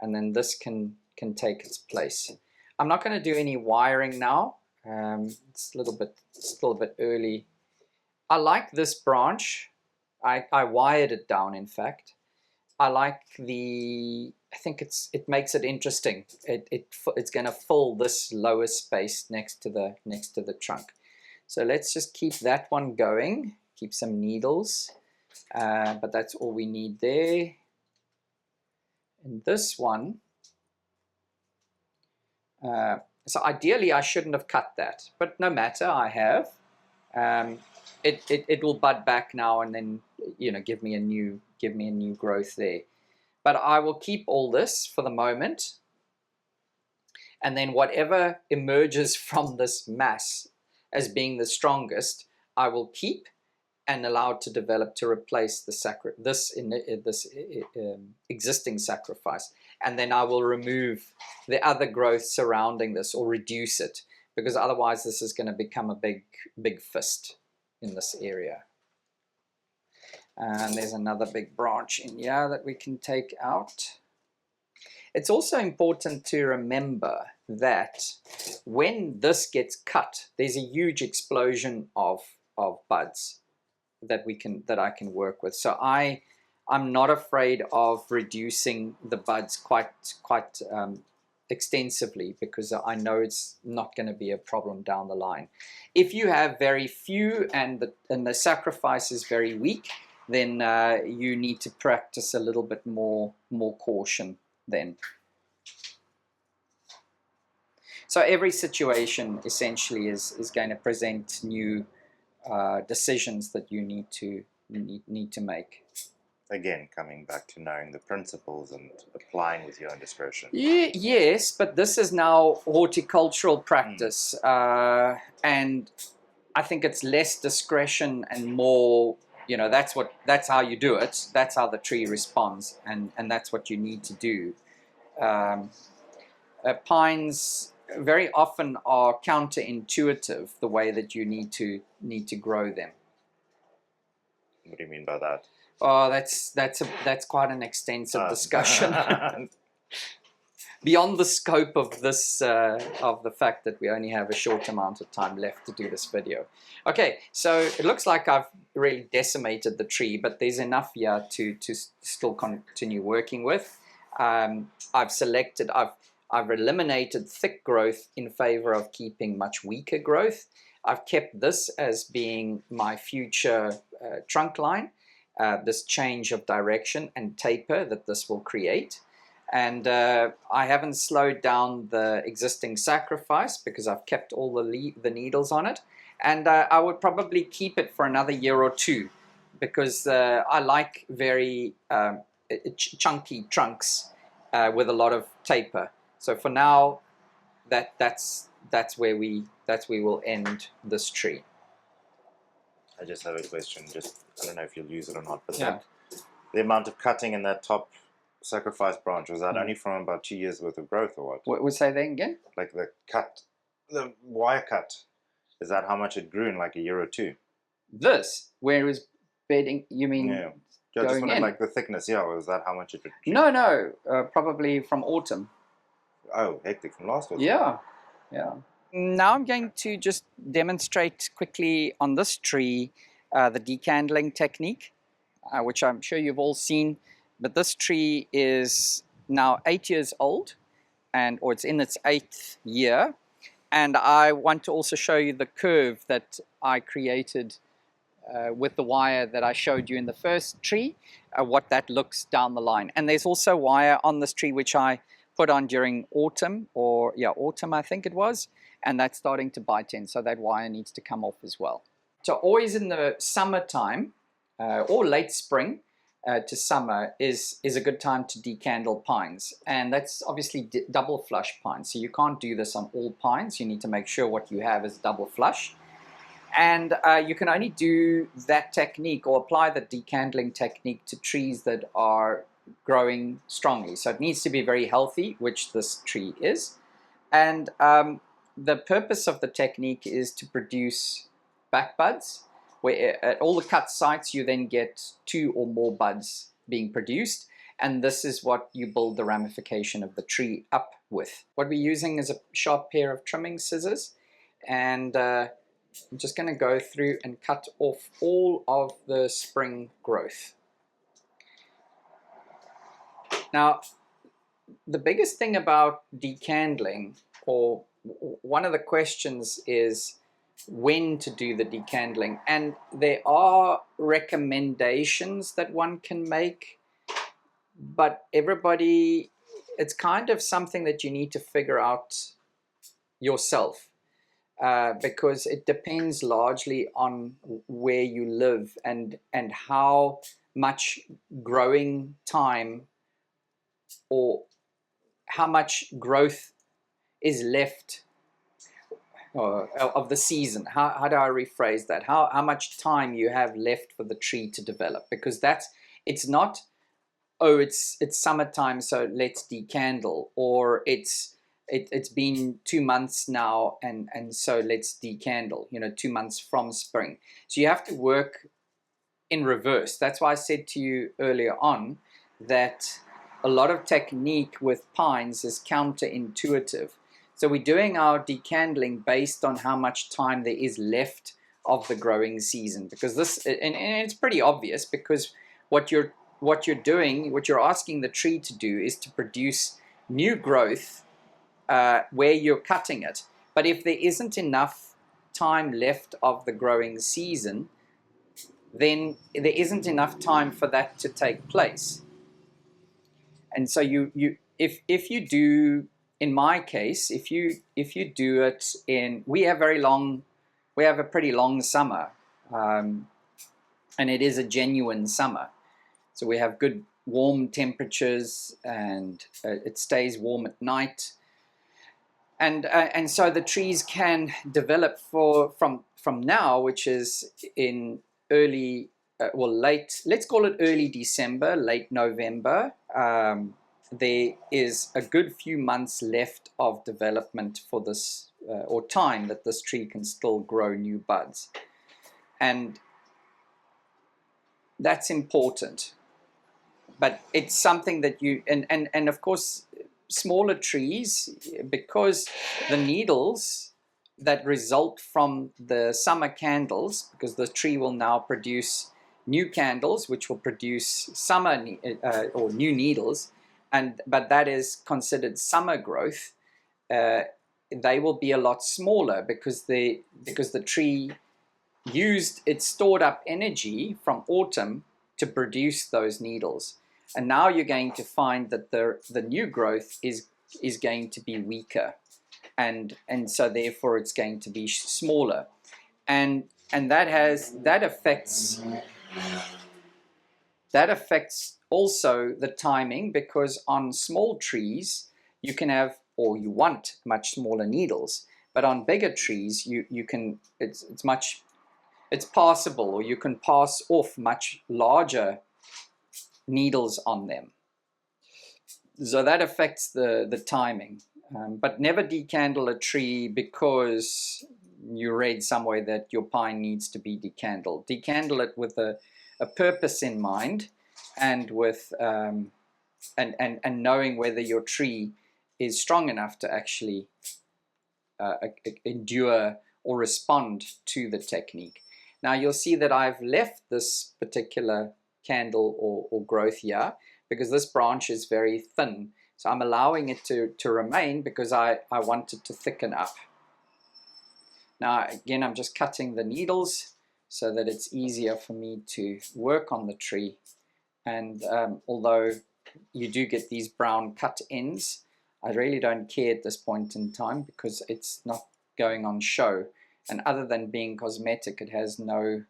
and then this can take its place. I'm not going to do any wiring now. It's still a bit early. I like this branch. I wired it down, in fact. I like I think it makes it interesting. It's going to fill this lower space next to the trunk. So let's just keep that one going. Keep some needles, but that's all we need there. And this one, so ideally I shouldn't have cut that, but no matter, I have. It will bud back now and then, give me a new growth there. But I will keep all this for the moment, and then whatever emerges from this mass as being the strongest, I will keep, and allowed to develop to replace this existing sacrifice, and then I will remove the other growth surrounding this or reduce it, because otherwise this is going to become a big fist in this area. And there's another big branch in here that we can take out. It's also important to remember that when this gets cut, there's a huge explosion of buds that I can work with. So I'm not afraid of reducing the buds quite extensively, because I know it's not going to be a problem down the line. If you have very few and the sacrifice is very weak, then you need to practice a little bit more caution then. So every situation essentially is going to present new decisions that you need to make. Again, coming back to knowing the principles and applying with your own discretion. Yes, but this is now horticultural practice, and I think it's less discretion and more, that's how you do it. That's how the tree responds, and that's what you need to do. Pines very often are counterintuitive, the way that you need to grow them. What do you mean by that? Oh, that's quite an extensive discussion. Beyond the scope of this, of the fact that we only have a short amount of time left to do this video. Okay, so it looks like I've really decimated the tree, but there's enough here to still continue working with. I've eliminated thick growth in favor of keeping much weaker growth. I've kept this as being my future trunk line, this change of direction and taper that this will create. And I haven't slowed down the existing sacrifice because I've kept all the needles on it. And I would probably keep it for another year or two, because I like very chunky trunks with a lot of taper. So for now, that's where we will end this tree. I just have a question. I don't know if you'll use it or not, but Yeah. the amount of cutting in that top sacrifice branch, was that only from about 2 years worth of growth, or what? What would say that again? Like the wire cut. Is that how much it grew in like a year or two? This, where it was bedding, you mean? Yeah. I just Going wanted in? like the thickness. Yeah, was that how much it? No, probably from autumn. Oh, hectic, from last autumn. Yeah. Now I'm going to just demonstrate quickly on this tree the decandling technique, which I'm sure you've all seen. But this tree is now 8 years old, or it's in its 8th year. And I want to also show you the curve that I created with the wire that I showed you in the first tree, what that looks down the line. And there's also wire on this tree which I put on during autumn, autumn I think it was, and that's starting to bite in, so that wire needs to come off as well. So always in the summertime or late spring to summer is a good time to decandle pines, and that's obviously double flush pines. So you can't do this on all pines. You need to make sure what you have is double flush, and you can only do that technique or apply the decandling technique to trees that are growing strongly. So it needs to be very healthy, which this tree is, and the purpose of the technique is to produce back buds, where at all the cut sites you then get 2 or more buds being produced, and this is what you build the ramification of the tree up with. What we're using is a sharp pair of trimming scissors, and I'm just going to go through and cut off all of the spring growth. Now, the biggest thing about decandling, or one of the questions, is when to do the decandling, and there are recommendations that one can make, but it's kind of something that you need to figure out yourself, because it depends largely on where you live and how much growing time or how much growth is left. of the season. How do I rephrase that? How much time you have left for the tree to develop? Because it's not, oh, it's summertime, so let's decandle, or it's been 2 months now, and so let's decandle, 2 months from spring. So you have to work in reverse. That's why I said to you earlier on that a lot of technique with pines is counterintuitive. So we're doing our decandling based on how much time there is left of the growing season, because this, and it's pretty obvious, because what you're doing, what you're asking the tree to do, is to produce new growth where you're cutting it. But if there isn't enough time left of the growing season, then there isn't enough time for that to take place. And so if you do, in my case, if you do it in, we have a pretty long summer, and it is a genuine summer. So we have good warm temperatures, and it stays warm at night. And so the trees can develop from now, which is in early, late, let's call it early December, late November. There is a good few months left of development for this, or time that this tree can still grow new buds. And that's important. But it's something that and of course, smaller trees, because the needles that result from the summer candles, because the tree will now produce new candles, which will produce summer or new needles, but that is considered summer growth. They will be a lot smaller, because the tree used its stored up energy from autumn to produce those needles. And now you're going to find that the new growth is going to be weaker, and so therefore it's going to be smaller, and that affects also the timing, because on small trees you can have, or you want, much smaller needles, but on bigger trees you can, it's passable, or you can pass off much larger needles on them. So that affects the timing. But never decandle a tree because you read somewhere that your pine needs to be decandled. Decandle it with a purpose in mind, and with and knowing whether your tree is strong enough to actually endure or respond to the technique. Now you'll see that I've left this particular candle or growth here, because this branch is very thin. So I'm allowing it to remain, because I want it to thicken up. Now again, I'm just cutting the needles so that it's easier for me to work on the tree. And although you do get these brown cut ends, I really don't care at this point in time, because it's not going on show. And other than being cosmetic, it has no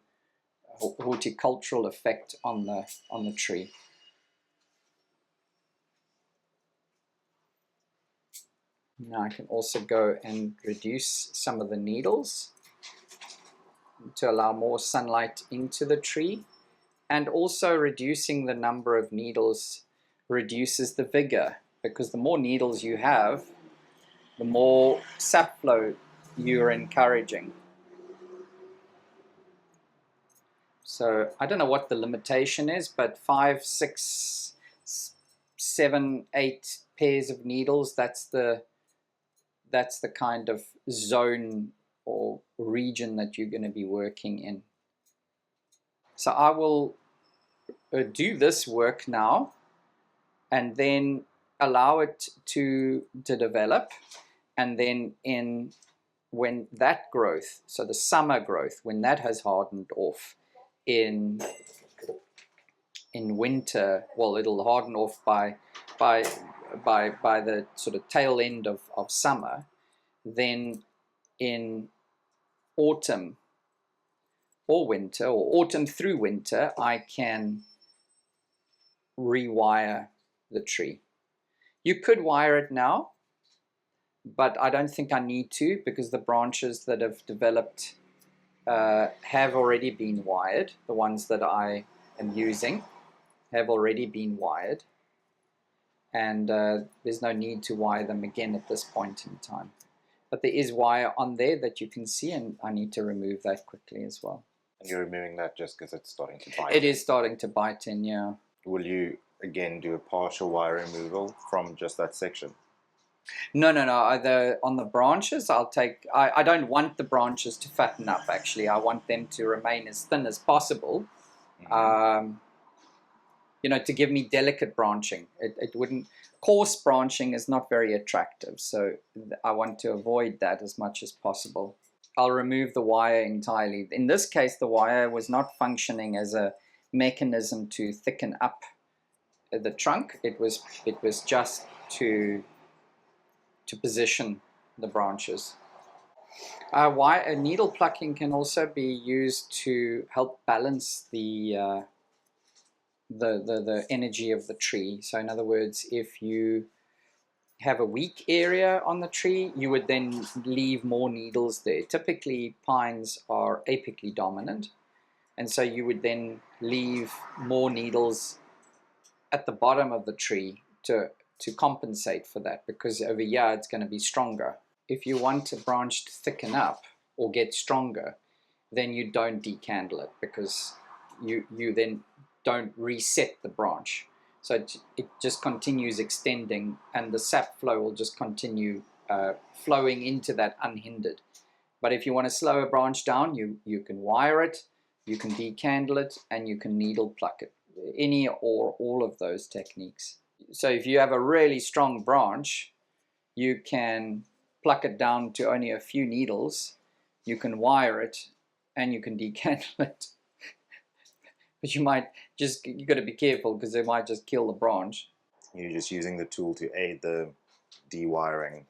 horticultural effect on the tree. Now I can also go and reduce some of the needles to allow more sunlight into the tree, and also reducing the number of needles reduces the vigor, because the more needles you have, the more sap flow you're encouraging. So I don't know what the limitation is, but 5, 6, 7, 8 pairs of needles, that's the kind of zone or region that you're going to be working in. So I will do this work now, and then allow it to develop, and then when that growth, so the summer growth, when that has hardened off in winter, well, it'll harden off by the sort of tail end of summer, then in autumn or winter, or autumn through winter, I can rewire the tree. You could wire it now, but I don't think I need to, because the branches that have developed have already been wired. The ones that I am using have already been wired, and there's no need to wire them again at this point in time. But there is wire on there that you can see, and I need to remove that quickly as well. And you're removing that just because it's starting to bite? It is starting to bite in, yeah. Will you again do a partial wire removal from just that section? No. On the branches, I don't want the branches to fatten up, actually. I want them to remain as thin as possible. To give me delicate branching. It wouldn't, coarse branching is not very attractive, so I want to avoid that as much as possible. I'll remove the wire entirely. In this case, the wire was not functioning as a mechanism to thicken up the trunk. It was just to position the branches. Needle plucking can also be used to help balance the energy of the tree. So in other words, if you have a weak area on the tree, you would then leave more needles there. Typically pines are apically dominant, and so you would then leave more needles at the bottom of the tree to compensate for that, because over here it's going to be stronger. If you want a branch to thicken up or get stronger, then you don't decandle it, because you then don't reset the branch. So it just continues extending, and the sap flow will just continue flowing into that unhindered. But if you want to slow a branch down, you can wire it, you can decandle it, and you can needle pluck it. Any or all of those techniques. So if you have a really strong branch, you can pluck it down to only a few needles, you can wire it, and you can decandle it. But you got to be careful, because it might just kill the branch. You're just using the tool to aid the dewiring.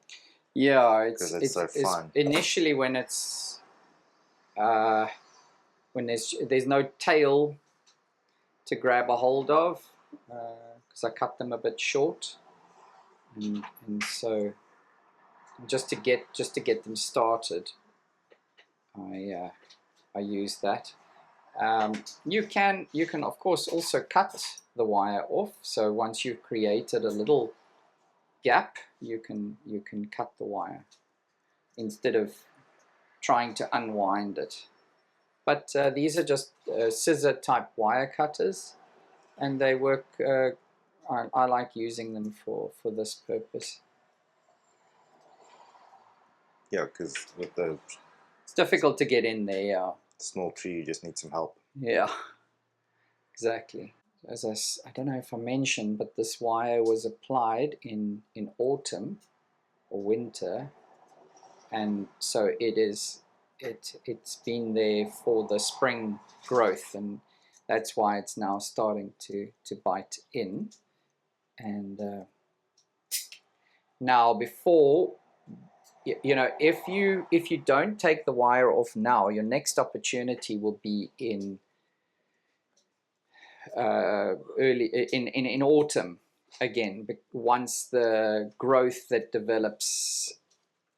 Yeah, it's so fun. Initially, when it's when there's no tail to grab a hold of, because I cut them a bit short, and so just to get them started, I use that. You can of course also cut the wire off. So once you've created a little gap, you can cut the wire instead of trying to unwind it. But these are just scissor type wire cutters, and they work. I like using them for this purpose. Yeah, because with the It's difficult to get in there. Yeah. Small tree, you just need some help. Yeah, exactly. As I don't know if I mentioned, but this wire was applied in autumn or winter, and so it's been there for the spring growth, and that's why it's now starting to bite in. And now, before, if you don't take the wire off now, your next opportunity will be in early in autumn again, once the growth that develops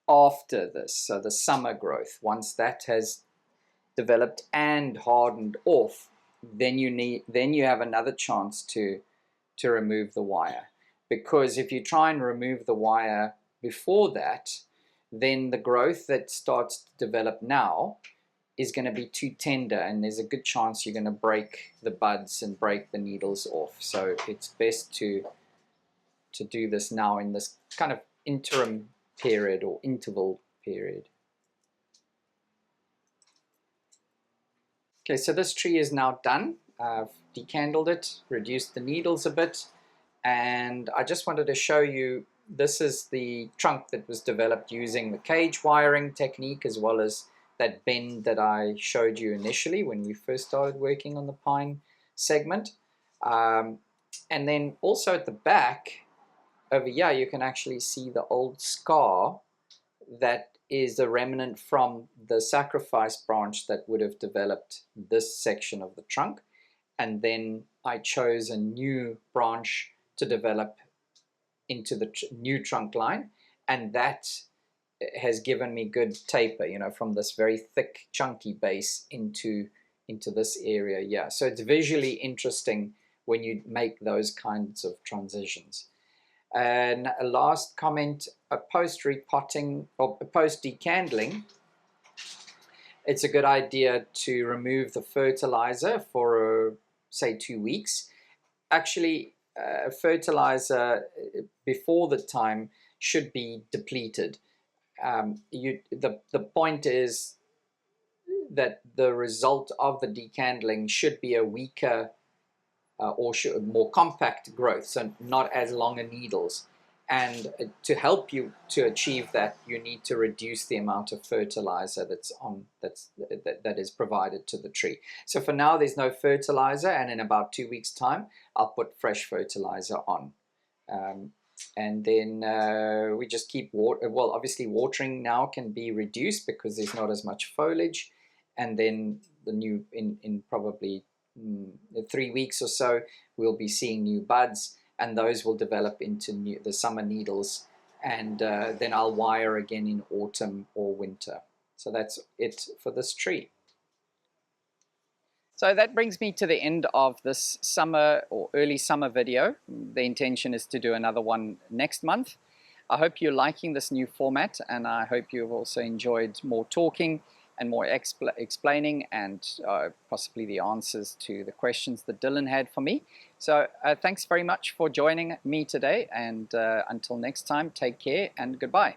after this, so the summer growth, once that has developed and hardened off, then you have another chance to remove the wire. Because if you try and remove the wire before that, then the growth that starts to develop now is going to be too tender, and there's a good chance you're going to break the buds and break the needles off. So it's best to do this now in this kind of interim period or interval period. Okay, so this tree is now done. I've decandled it, reduced the needles a bit, and I just wanted to show you, this is the trunk that was developed using the cage wiring technique, as well as that bend that I showed you initially when we first started working on the pine segment. And then also at the back over here, you can actually see the old scar that is a remnant from the sacrifice branch that would have developed this section of the trunk. And then I chose a new branch to develop into the new trunk line, and that has given me good taper, you know, from this very thick chunky base into this area. Yeah, so it's visually interesting when you make those kinds of transitions. And a last comment, post repotting or post decandling, it's a good idea to remove the fertilizer for say 2 weeks. Actually, fertilizer before the time should be depleted. The point is that the result of the decandling should be a weaker or more compact growth, so not as long needles. And to help you to achieve that, you need to reduce the amount of fertilizer that is provided to the tree. So for now, there's no fertilizer, and in about 2 weeks' time, I'll put fresh fertilizer on. And then we just keep water. Well, obviously watering now can be reduced because there's not as much foliage. And then the new in probably 3 weeks or so, we'll be seeing new buds, and those will develop into the summer needles, and then I'll wire again in autumn or winter. So that's it for this tree. So that brings me to the end of this summer or early summer video. The intention is to do another one next month. I hope you're liking this new format, and I hope you've also enjoyed more talking and more explaining, and possibly the answers to the questions that Dylan had for me. So thanks very much for joining me today, and until next time, take care and goodbye.